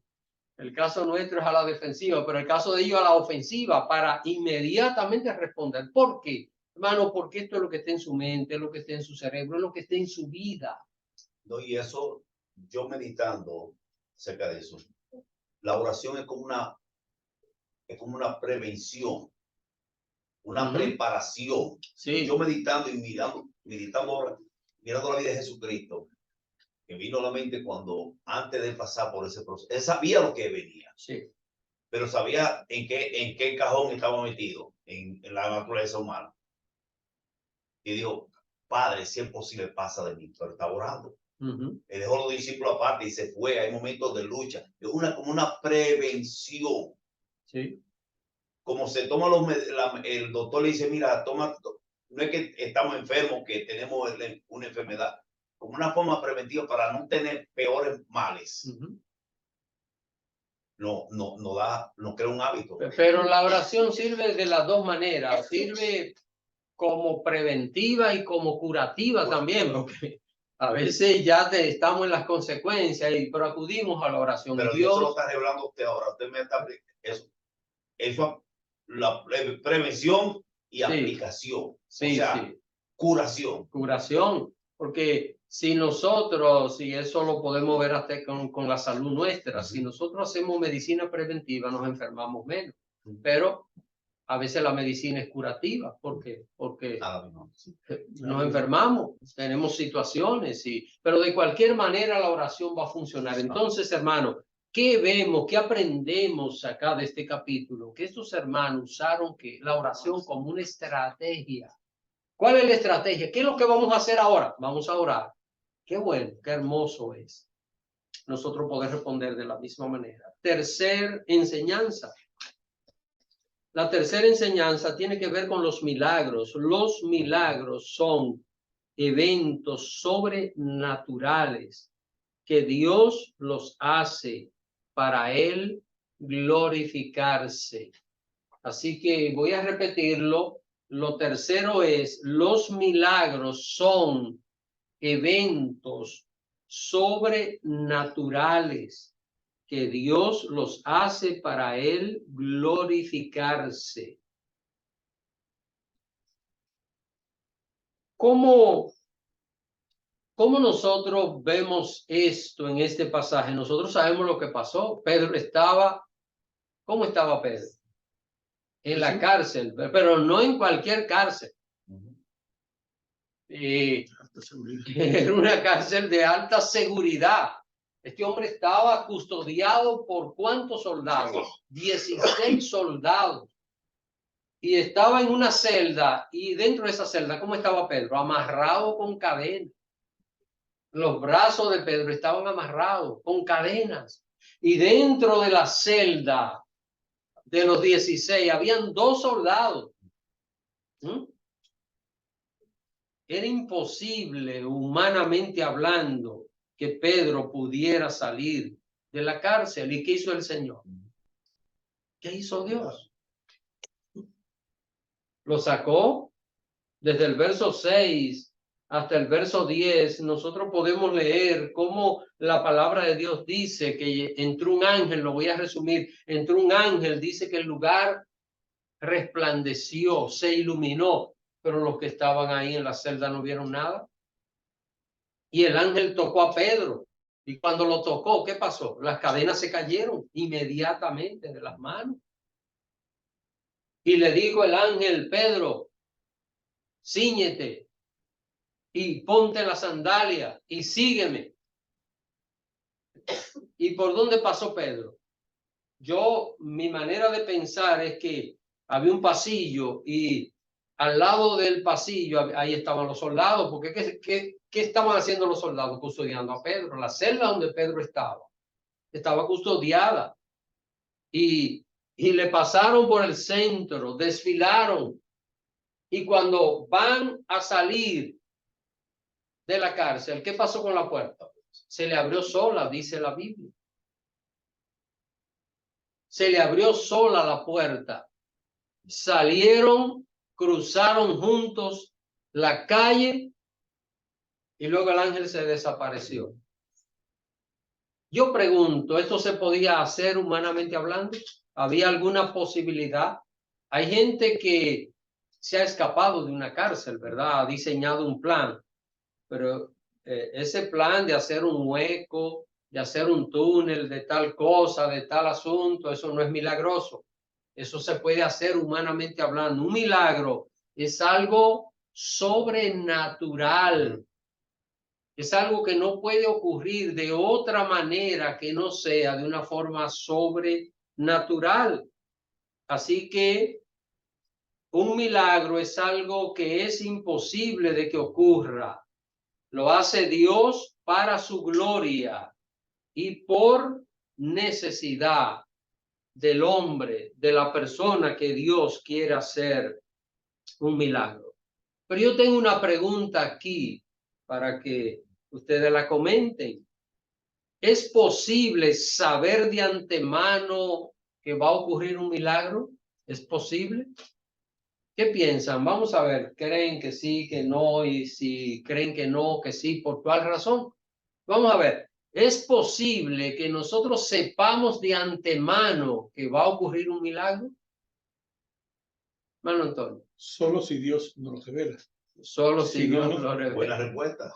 El caso nuestro es a la defensiva, pero el caso de ellos a la ofensiva para inmediatamente responder. ¿Por qué? Hermano, porque esto es lo que está en su mente, es lo que está en su cerebro, es lo que está en su vida. No, y eso, yo meditando acerca de eso, la oración es como es como una prevención, una preparación. Sí. Yo meditando y mirando la vida de Jesucristo, que vino a la mente cuando antes de pasar por ese proceso, él sabía lo que venía. Sí. Pero sabía en qué cajón estaba metido en la naturaleza humana. Y dijo, Padre, si es posible, pasa de mí, pero estaba orando. Él dejó a los discípulos aparte y se fue. Hay momentos de lucha. Es como una prevención. Sí. Como se toma el doctor le dice, mira, toma, no es que estamos enfermos, que tenemos una enfermedad, como una forma preventiva para no tener peores males. No crea un hábito. Pero la oración sirve de las dos maneras. Sirve como preventiva y como curativa también, porque a veces ya estamos en las consecuencias, pero acudimos a la oración. Pero Dios se lo está revelando a usted ahora. Usted me está eso la prevención y aplicación. Sí, o sea, curación. Curación, porque si nosotros, y eso lo podemos ver hasta con la salud nuestra, si nosotros hacemos medicina preventiva, nos enfermamos menos. Pero a veces la medicina es curativa. ¿Por qué? Porque nos enfermamos, tenemos situaciones, pero de cualquier manera la oración va a funcionar. Entonces, hermano, ¿qué vemos, qué aprendemos acá de este capítulo? Que estos hermanos usaron la oración como una estrategia. ¿Cuál es la estrategia? ¿Qué es lo que vamos a hacer ahora? Vamos a orar. Qué bueno, qué hermoso es nosotros poder responder de la misma manera. Tercer enseñanza. La tercera enseñanza tiene que ver con los milagros. Los milagros son eventos sobrenaturales que Dios los hace para Él glorificarse. Así que voy a repetirlo. Lo tercero es, los milagros son eventos sobrenaturales que Dios los hace para Él glorificarse. ¿Cómo nosotros vemos esto en este pasaje? Nosotros sabemos lo que pasó. ¿Cómo estaba Pedro? En la cárcel, pero no en cualquier cárcel. Era una cárcel de alta seguridad. Este hombre estaba custodiado por ¿cuántos soldados? 16 soldados. Y estaba en una celda, y dentro de esa celda, ¿cómo estaba Pedro? Amarrado con cadenas. Los brazos de Pedro estaban amarrados con cadenas. Y dentro de la celda de los 16 habían 2 soldados. Era imposible, humanamente hablando, que Pedro pudiera salir de la cárcel. ¿Y qué hizo el Señor? ¿Qué hizo Dios? Lo sacó desde el verso 6 hasta el verso 10. Nosotros podemos leer cómo la palabra de Dios dice que entró un ángel. Lo voy a resumir. Entró un ángel, dice que el lugar resplandeció, se iluminó, pero los que estaban ahí en la celda no vieron nada. Y el ángel tocó a Pedro. Y cuando lo tocó, ¿qué pasó? Las cadenas se cayeron inmediatamente de las manos. Y le dijo el ángel, Pedro, cíñete y ponte la sandalia y sígueme. ¿Y por dónde pasó Pedro? Mi manera de pensar es que había un pasillo y al lado del pasillo, ahí estaban los soldados, porque ¿qué estaban haciendo los soldados? Custodiando a Pedro. La celda donde Pedro estaba custodiada. Y le pasaron por el centro, desfilaron. Y cuando van a salir de la cárcel, ¿qué pasó con la puerta? Se le abrió sola, dice la Biblia. Se le abrió sola la puerta. Salieron, cruzaron juntos la calle y luego el ángel se desapareció. Yo pregunto, ¿esto se podía hacer humanamente hablando? ¿Había alguna posibilidad? Hay gente que se ha escapado de una cárcel, ¿verdad? Ha diseñado un plan, pero ese plan de hacer un hueco, de hacer un túnel, de tal cosa, de tal asunto, eso no es milagroso. Eso se puede hacer humanamente hablando. Un milagro es algo sobrenatural. Es algo que no puede ocurrir de otra manera que no sea de una forma sobrenatural. Así que un milagro es algo que es imposible de que ocurra. Lo hace Dios para su gloria y por necesidad del hombre, de la persona que Dios quiere hacer un milagro. Pero yo tengo una pregunta aquí para que ustedes la comenten. ¿Es posible saber de antemano que va a ocurrir un milagro? ¿Es posible? ¿Qué piensan? Vamos a ver, ¿creen que sí, que no? Y si creen que no, que sí, ¿por cuál razón? Vamos a ver, ¿es posible que nosotros sepamos de antemano que va a ocurrir un milagro? Mano Antonio. Solo si Dios nos lo revela. Solo si Dios no, lo revela. Buena respuesta.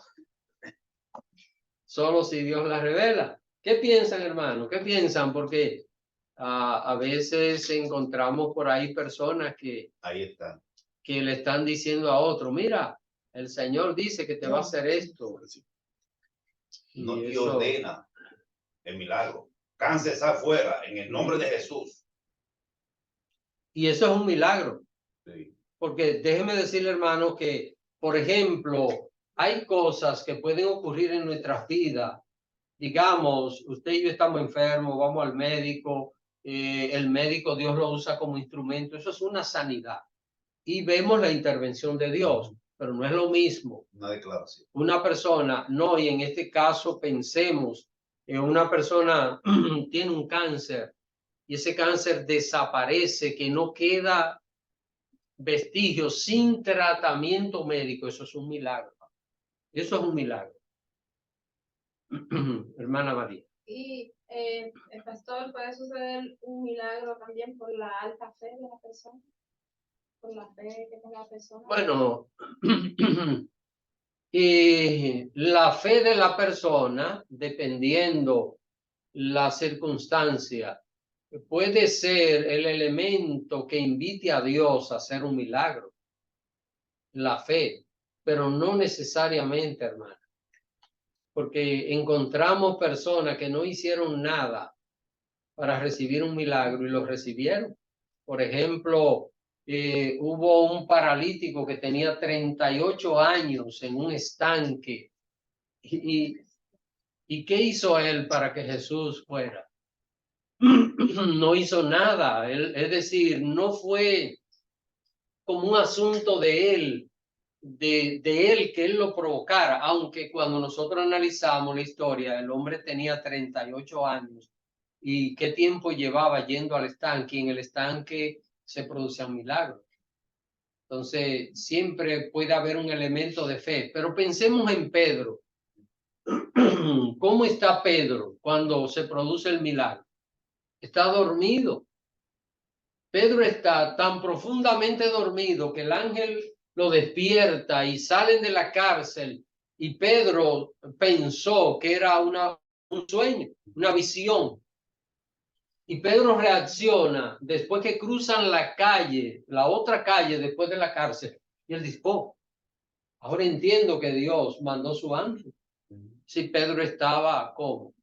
Solo si Dios la revela. ¿Qué piensan, hermano? ¿Qué piensan? Porque a veces encontramos por ahí personas que, ahí está, que le están diciendo a otro, mira, el Señor dice que te va a hacer esto. no, y eso, ordena el milagro. Cáncer está afuera en el nombre de Jesús. y eso es un milagro. Sí. Porque déjeme decirle, hermano, que, por ejemplo, hay cosas que pueden ocurrir en nuestras vidas. Digamos, usted y yo estamos enfermos, vamos al médico, el médico Dios lo usa como instrumento, eso es una sanidad. Y vemos la intervención de Dios, pero no es lo mismo. Una declaración. Una persona, no, y en este caso pensemos, una persona tiene un cáncer y ese cáncer desaparece, que no queda vestigios sin tratamiento médico, eso es un milagro. Eso es un milagro. Hermana María. Y el pastor, ¿puede suceder un milagro también por la alta fe de la persona? Por la fe que tiene la persona. Bueno, la fe de la persona, dependiendo la circunstancia, puede ser el elemento que invite a Dios a hacer un milagro. La fe, pero no necesariamente, hermano. Porque encontramos personas que no hicieron nada para recibir un milagro y lo recibieron. Por ejemplo, hubo un paralítico que tenía 38 años en un estanque. ¿Y qué hizo él para que Jesús fuera? No hizo nada. Es decir, no fue como un asunto de él, de él que él lo provocara, aunque cuando nosotros analizamos la historia, el hombre tenía 38 años y qué tiempo llevaba yendo al estanque, y en el estanque se producían milagros. Entonces, siempre puede haber un elemento de fe, pero pensemos en Pedro. ¿Cómo está Pedro cuando se produce el milagro? Está dormido. Pedro está tan profundamente dormido que el ángel lo despierta y salen de la cárcel y Pedro pensó que era un sueño, una visión. Y Pedro reacciona después que cruzan la calle, la otra calle después de la cárcel, y él dice, oh, ahora entiendo que Dios mandó su ángel. Si Pedro estaba como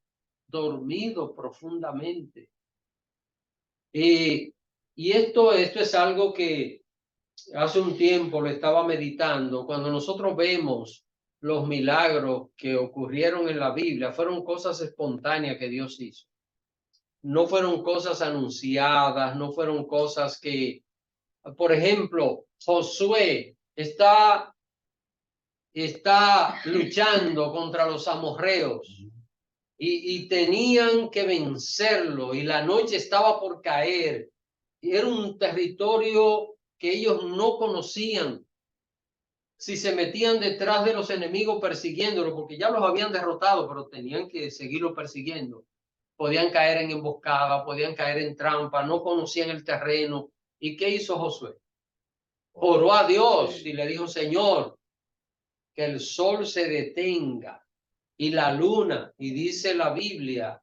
dormido profundamente. Y esto es algo que hace un tiempo lo estaba meditando. Cuando nosotros vemos los milagros que ocurrieron en la Biblia, fueron cosas espontáneas que Dios hizo. No fueron cosas anunciadas, no fueron cosas que, por ejemplo, Josué está luchando contra los amorreos y tenían que vencerlo y la noche estaba por caer. Y era un territorio que ellos no conocían. Si se metían detrás de los enemigos persiguiéndolo, porque ya los habían derrotado, pero tenían que seguirlo persiguiendo. Podían caer en emboscada, podían caer en trampa, no conocían el terreno. ¿Y qué hizo Josué? Oró a Dios y le dijo, Señor, que el sol se detenga y la luna, y dice la Biblia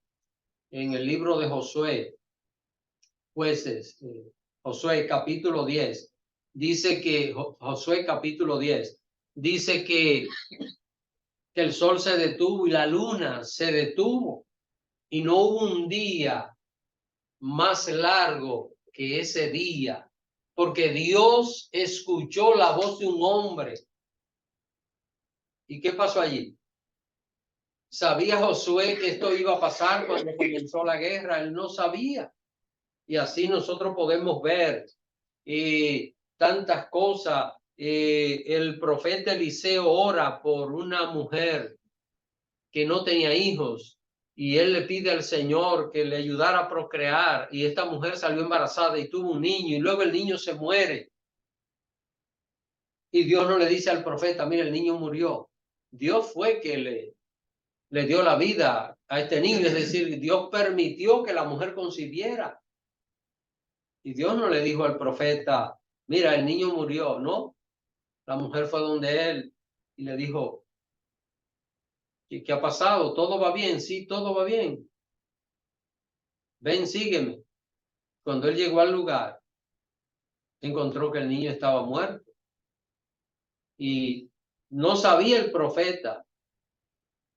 en el libro de Josué, Jueces, Josué capítulo 10. Dice que, Josué capítulo 10, dice que el sol se detuvo y la luna se detuvo. Y no hubo un día más largo que ese día, porque Dios escuchó la voz de un hombre. ¿Y qué pasó allí? ¿Sabía Josué que esto iba a pasar cuando comenzó la guerra? Él no sabía. Y así nosotros podemos ver tantas cosas. El profeta Eliseo ora por una mujer que no tenía hijos y él le pide al Señor que le ayudara a procrear, y esta mujer salió embarazada y tuvo un niño, y luego el niño se muere. Y Dios no le dice al profeta, mira, el niño murió. Dios fue que le dio la vida a este niño, es decir, Dios permitió que la mujer concibiera. Y Dios no le dijo al profeta, mira, el niño murió, ¿no? La mujer fue donde él y le dijo, ¿qué ha pasado? ¿Todo va bien? Sí, todo va bien. Ven, sígueme. Cuando él llegó al lugar, encontró que el niño estaba muerto. Y no sabía el profeta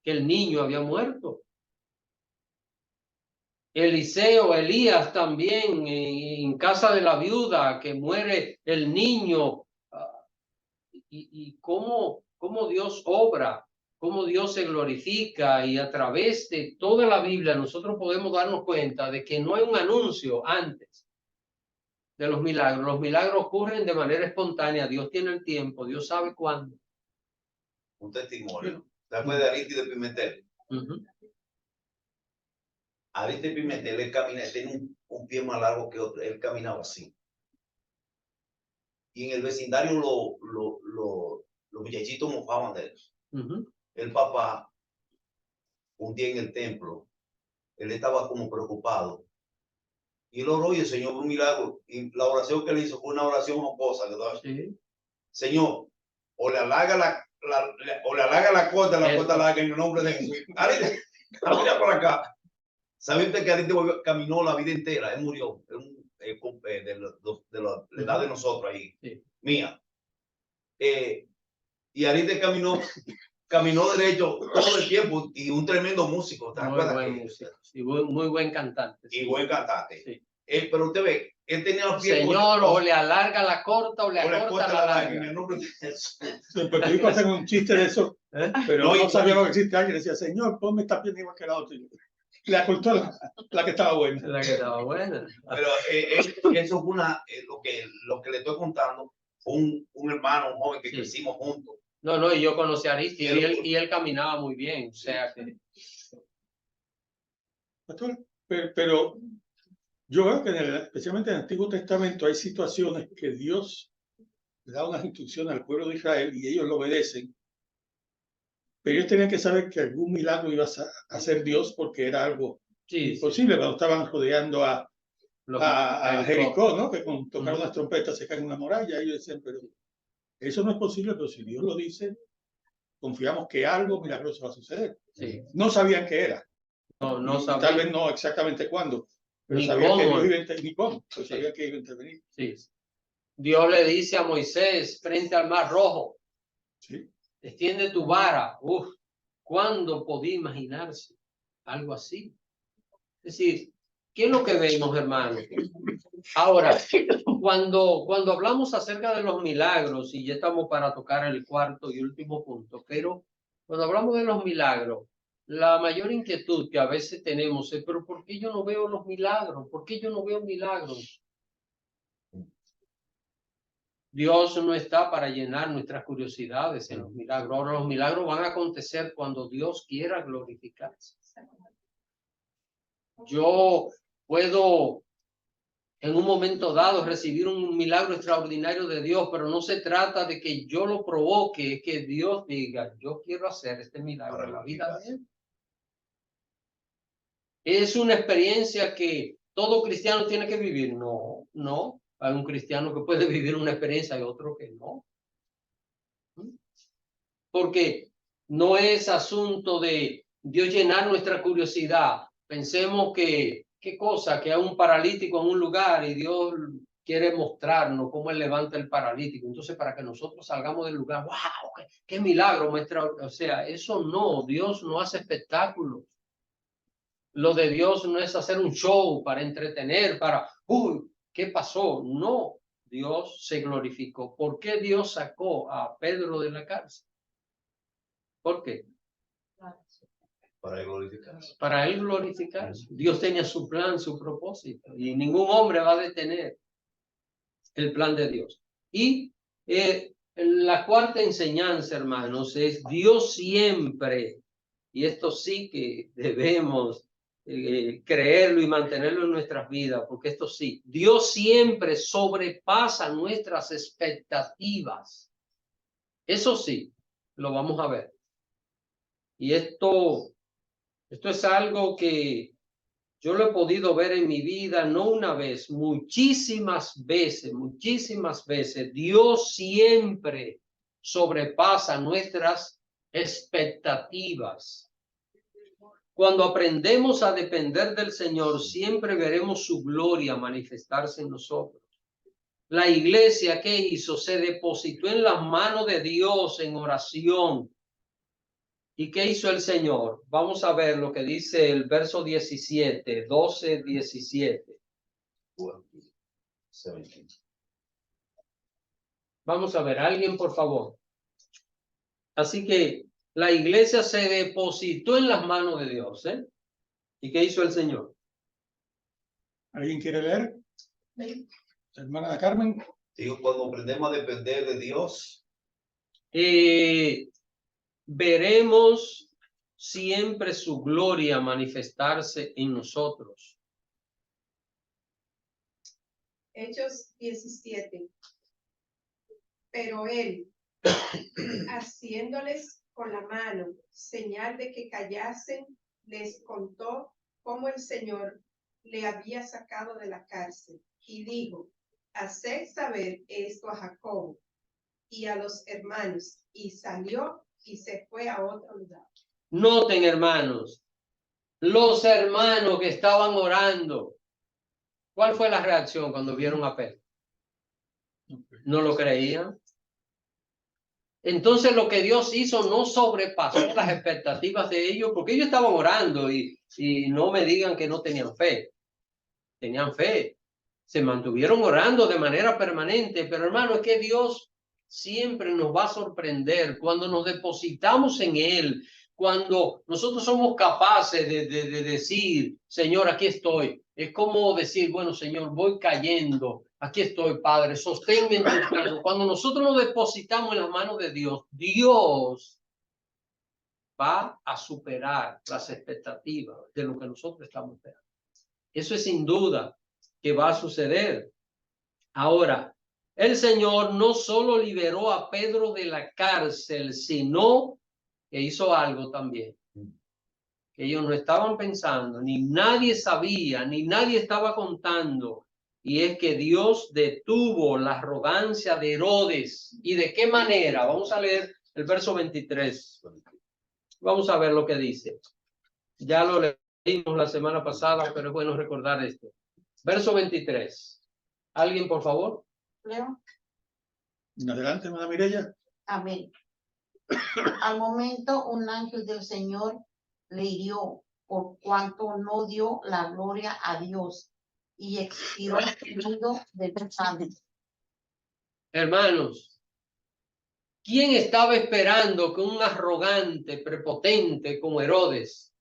que el niño había muerto. Eliseo, Elías también, en casa de la viuda, que muere el niño. Y cómo Dios obra, cómo Dios se glorifica, y a través de toda la Biblia nosotros podemos darnos cuenta de que no hay un anuncio antes de los milagros. Los milagros ocurren de manera espontánea. Dios tiene el tiempo, Dios sabe cuándo. Un testimonio. Después de Aristide Pimentel. Aristide Pimentel, él camina, tiene un pie más largo que otro. Él caminaba así. Y en el vecindario los muchachitos mofaban de él. El papá, un día en el templo, él estaba como preocupado. Y él oró y el Señor un milagro. Y la oración que le hizo fue una oración jocosa. ¿Sí? Señor, o le alarga la corta larga en el nombre de Jesús. Camina por acá. ¿Sabe usted que Aristide caminó la vida entera? Él murió. De la edad de nosotros ahí, sí. Mía. Y Aristide caminó derecho todo el tiempo, y un tremendo músico. Muy buen músico. Y muy buen cantante. Y buen cantante. Sí. Pero usted ve, él tenía los pies. Señor, o le alarga la corta o le acorta la larga. En el nombre de Jesús. En Puerto Rico hacen un chiste de eso, pero no sabíamos que existe alguien. Decía, Señor, ponme esta pierna igual que la otra. Le acortó la que estaba buena. La que estaba buena. Pero eso fue lo que le estoy contando. Un hermano, un joven que crecimos juntos. No, y yo conocí a Aristide y él caminaba muy bien. O sea que... Pero yo veo que especialmente en el Antiguo Testamento hay situaciones que Dios le da unas instrucciones al pueblo de Israel y ellos lo obedecen. Pero ellos tenían que saber que algún milagro iba a hacer Dios, porque era algo imposible. Cuando estaban rodeando a Jericó, ¿no? Que con tocar unas trompetas se caen una muralla. Ellos decían, pero eso no es posible, pero si Dios lo dice, confiamos que algo milagroso va a suceder. Sí. No sabían qué era. No sabían. Tal vez no exactamente cuándo, pero sabían que Dios iba a intervenir. Pero sabían que iba a intervenir. Sí. Dios le dice a Moisés frente al Mar Rojo, sí, extiende tu vara. ¿Cuándo podía imaginarse algo así? Es decir, ¿qué es lo que vemos, hermanos? Ahora, cuando hablamos acerca de los milagros, y ya estamos para tocar el cuarto y último punto, pero cuando hablamos de los milagros, la mayor inquietud que a veces tenemos es, pero ¿por qué yo no veo los milagros? ¿Por qué yo no veo milagros? Dios no está para llenar nuestras curiosidades en los milagros. Ahora los milagros van a acontecer cuando Dios quiera glorificarse. Yo puedo en un momento dado recibir un milagro extraordinario de Dios, pero no se trata de que yo lo provoque, es que Dios diga, yo quiero hacer este milagro en la vida de él. ¿Es una experiencia que todo cristiano tiene que vivir? No. Hay un cristiano que puede vivir una experiencia y otro que no. Porque no es asunto de Dios llenar nuestra curiosidad. Pensemos que, ¿qué cosa? Que hay un paralítico en un lugar y Dios quiere mostrarnos cómo Él levanta el paralítico. Entonces, para que nosotros salgamos del lugar, ¡wow! ¡Qué milagro! O sea, eso no, Dios no hace espectáculos. Lo de Dios no es hacer un show para entretener, uy, ¿qué pasó? No, Dios se glorificó. ¿Por qué Dios sacó a Pedro de la cárcel? ¿Por qué? Para glorificarse. Para Él glorificarse. Dios tenía su plan, su propósito, y ningún hombre va a detener el plan de Dios. Y la cuarta enseñanza, hermanos, es Dios siempre, y esto sí que debemos creerlo y mantenerlo en nuestras vidas, porque esto sí, Dios siempre sobrepasa nuestras expectativas. Eso sí, lo vamos a ver. Y esto es algo que yo lo he podido ver en mi vida, no una vez, muchísimas veces. Dios siempre sobrepasa nuestras expectativas. Cuando aprendemos a depender del Señor, siempre veremos su gloria manifestarse en nosotros. La iglesia, ¿qué hizo? Se depositó en las manos de Dios en oración. ¿Y qué hizo el Señor? Vamos a ver lo que dice el verso 17, 12, 17. Vamos a ver, alguien por favor. Así que la iglesia se depositó en las manos de Dios, ¿eh? ¿Y qué hizo el Señor? ¿Alguien quiere leer? Hermana Carmen. Digo, cuando aprendemos a depender de Dios, veremos siempre su gloria manifestarse en nosotros. Hechos 17. Pero él, haciéndoles con la mano señal de que callasen, les contó cómo el Señor le había sacado de la cárcel y dijo: haced saber esto a Jacobo y a los hermanos. Y salió y se fue a otro lugar. Noten, hermanos, los hermanos que estaban orando, ¿cuál fue la reacción cuando vieron a Pedro? ¿No lo creían? Entonces lo que Dios hizo no sobrepasó las expectativas de ellos, porque ellos estaban orando y no me digan que no tenían fe. Tenían fe. Se mantuvieron orando de manera permanente, pero hermano, es que Dios siempre nos va a sorprender cuando nos depositamos en Él, cuando nosotros somos capaces de decir: Señor, aquí estoy. Es como decir: bueno, Señor, voy cayendo. Aquí estoy, Padre, sosténme en tus manos. Cuando nosotros nos depositamos en las manos de Dios, Dios va a superar las expectativas de lo que nosotros estamos esperando. Eso es sin duda que va a suceder. Ahora, el Señor no solo liberó a Pedro de la cárcel, sino que hizo algo también que ellos no estaban pensando, ni nadie sabía, ni nadie estaba contando. Y es que Dios detuvo la arrogancia de Herodes. ¿Y de qué manera? Vamos a leer el verso 23. Vamos a ver lo que dice. Ya lo leímos la semana pasada, pero es bueno recordar esto. Verso 23. ¿Alguien, por favor? Leo. Adelante, hermana Mireya. Amén. Al momento, un ángel del Señor le hirió, por cuanto no dio la gloria a Dios, y expiró herido de sangre. Hermanos, ¿quién estaba esperando que un arrogante, prepotente como Herodes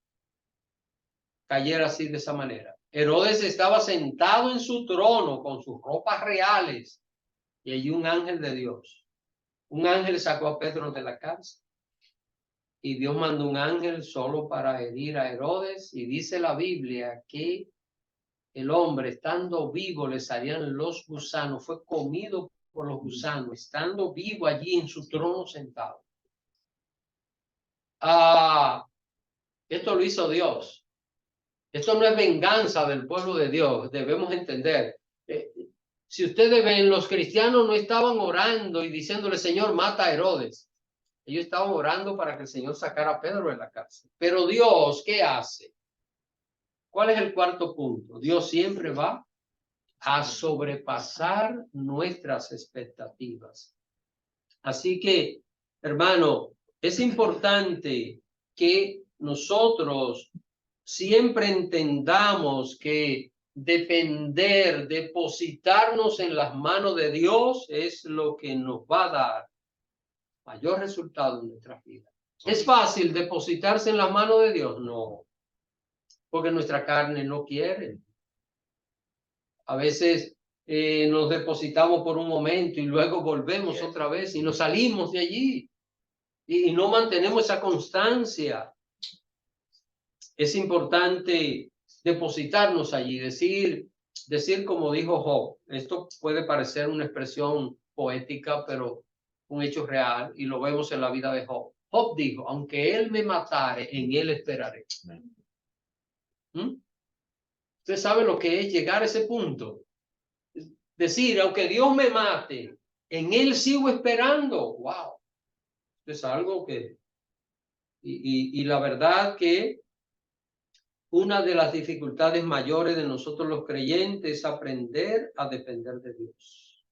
cayera así de esa manera? Herodes estaba sentado en su trono con sus ropas reales y allí un ángel de Dios. Un ángel sacó a Pedro de la cárcel y Dios mandó un ángel solo para herir a Herodes, y dice la Biblia que el hombre, estando vivo, le salían los gusanos, fue comido por los gusanos, estando vivo allí en su trono sentado. Esto lo hizo Dios. Esto no es venganza del pueblo de Dios, debemos entender. Si ustedes ven, los cristianos no estaban orando y diciéndole: Señor, mata a Herodes. Ellos estaban orando para que el Señor sacara a Pedro de la cárcel. Pero Dios, ¿qué hace? ¿Cuál es el cuarto punto? Dios siempre va a sobrepasar nuestras expectativas. Así que, hermano, es importante que nosotros siempre entendamos que depender, depositarnos en las manos de Dios es lo que nos va a dar mayor resultado en nuestra vida. ¿Es fácil depositarse en las manos de Dios? No, porque nuestra carne no quiere. A veces nos depositamos por un momento y luego volvemos otra vez y nos salimos de allí y no mantenemos esa constancia. Es importante depositarnos allí, decir como dijo Job. Esto puede parecer una expresión poética, pero un hecho real, y lo vemos en la vida de Job. Job dijo, aunque él me matare, en él esperaré. ¿Usted sabe lo que es llegar a ese punto? Decir, aunque Dios me mate, en él sigo esperando. Wow. Es algo que... Y la verdad que una de las dificultades mayores de nosotros los creyentes es aprender a depender de Dios.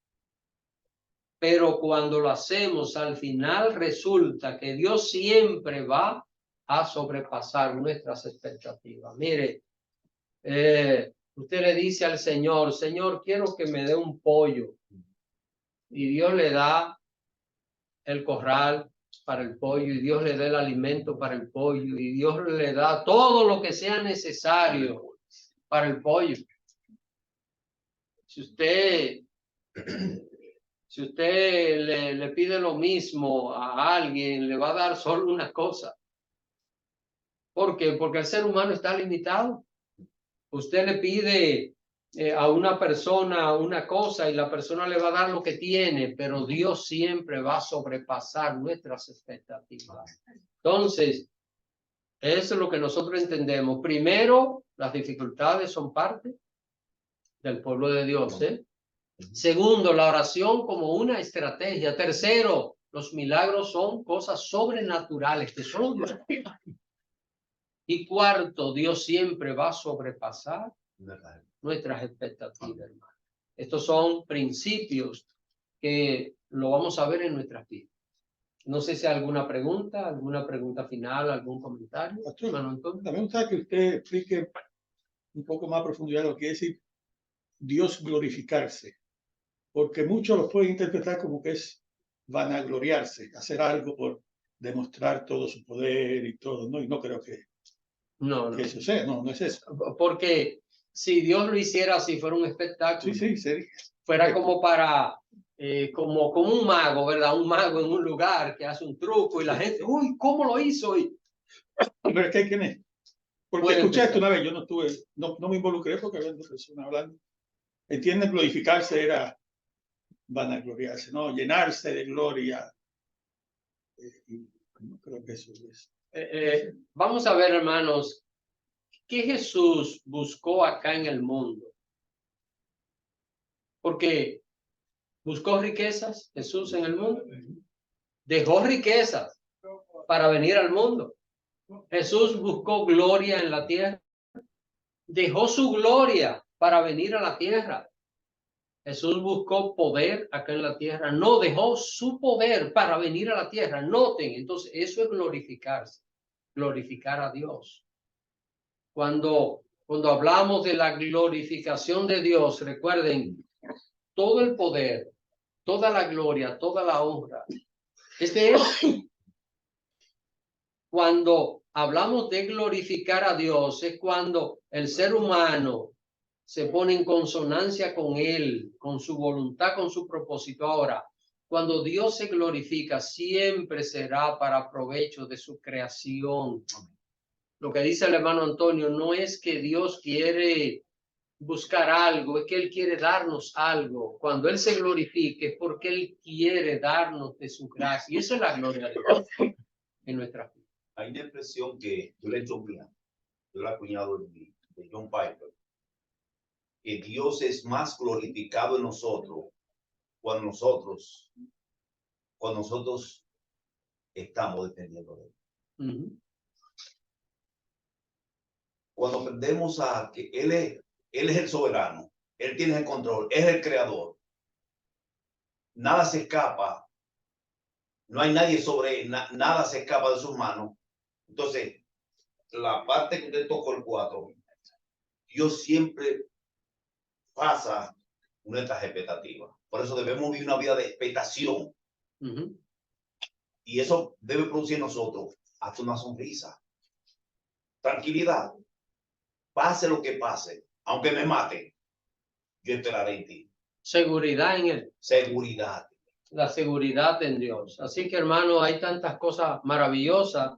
Pero cuando lo hacemos, al final resulta que Dios siempre va a sobrepasar nuestras expectativas. Mire, usted le dice al Señor, Señor, quiero que me dé un pollo. Y Dios le da el corral para el pollo, y Dios le da el alimento para el pollo, y Dios le da todo lo que sea necesario para el pollo. Si usted le pide lo mismo a alguien, le va a dar solo una cosa. ¿Por qué? Porque el ser humano está limitado. Usted le pide a una persona una cosa y la persona le va a dar lo que tiene, pero Dios siempre va a sobrepasar nuestras expectativas. Entonces, eso es lo que nosotros entendemos. Primero, las dificultades son parte del pueblo de Dios. Segundo, la oración como una estrategia. Tercero, los milagros son cosas sobrenaturales que solo Dios. Y cuarto, Dios siempre va a sobrepasar nuestras expectativas, hermano. Estos son principios que lo vamos a ver en nuestras vidas. No sé si hay alguna pregunta final, algún comentario. Pastor, también me gustaría que usted explique un poco más a profundidad lo que es decir Dios glorificarse, porque muchos lo pueden interpretar como que es vanagloriarse, hacer algo por demostrar todo su poder y todo, ¿no? Y no creo que eso sea, no es eso. Porque si Dios lo hiciera así, fuera un espectáculo. Sí, sería. Fuera como para, como un mago, ¿verdad? Un mago en un lugar que hace un truco y la gente, uy, ¿cómo lo hizo? Pero es que hay que... Porque escuché esto una vez, yo no me involucré porque había dos personas hablando. Entienden, glorificarse era vanagloriarse, ¿no? Llenarse de gloria. No creo que eso es. Vamos a ver, hermanos, ¿qué Jesús buscó acá en el mundo? Porque buscó riquezas, Jesús en el mundo. Dejó riquezas para venir al mundo. Jesús buscó gloria en la tierra. Dejó su gloria para venir a la tierra. Jesús buscó poder acá en la tierra. No dejó su poder para venir a la tierra. Noten, entonces eso es glorificarse. Glorificar a Dios. Cuando hablamos de la glorificación de Dios, recuerden, todo el poder, toda la gloria, toda la honra es de Él. Cuando hablamos de glorificar a Dios, es cuando el ser humano se pone en consonancia con Él, con su voluntad, con su propósito. Ahora, cuando Dios se glorifica, siempre será para provecho de su creación. Lo que dice el hermano Antonio no es que Dios quiere buscar algo, es que Él quiere darnos algo. Cuando Él se glorifique es porque Él quiere darnos de su gracia. Y eso es la gloria de Dios en nuestra vida. Hay una expresión que yo le he hecho mía, yo la he acuñado de John Piper, que Dios es más glorificado en nosotros cuando nosotros estamos dependiendo de Él. Cuando aprendemos a que Él es el soberano, Él tiene el control, es el creador. Nada se escapa. No hay nadie sobre, nada se escapa de sus manos. Entonces, la parte que usted tocó el 4, Dios siempre pasa nuestras expectativas. Por eso debemos vivir una vida de expectación. Y eso debe producir en nosotros hasta una sonrisa. Tranquilidad. Pase lo que pase, aunque me mate, yo esperaré en ti. Seguridad en él. Seguridad. La seguridad en Dios. Así que, hermano, hay tantas cosas maravillosas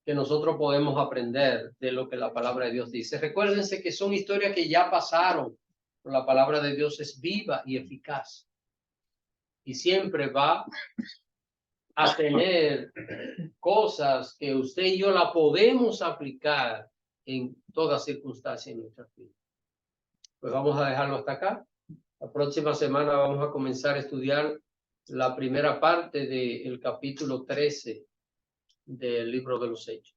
que nosotros podemos aprender de lo que la palabra de Dios dice. Recuérdense que son historias que ya pasaron. La palabra de Dios es viva y eficaz. Y siempre va a tener cosas que usted y yo la podemos aplicar en toda circunstancia en nuestra vida. Pues vamos a dejarlo hasta acá. La próxima semana vamos a comenzar a estudiar la primera parte del capítulo 13 del libro de los Hechos.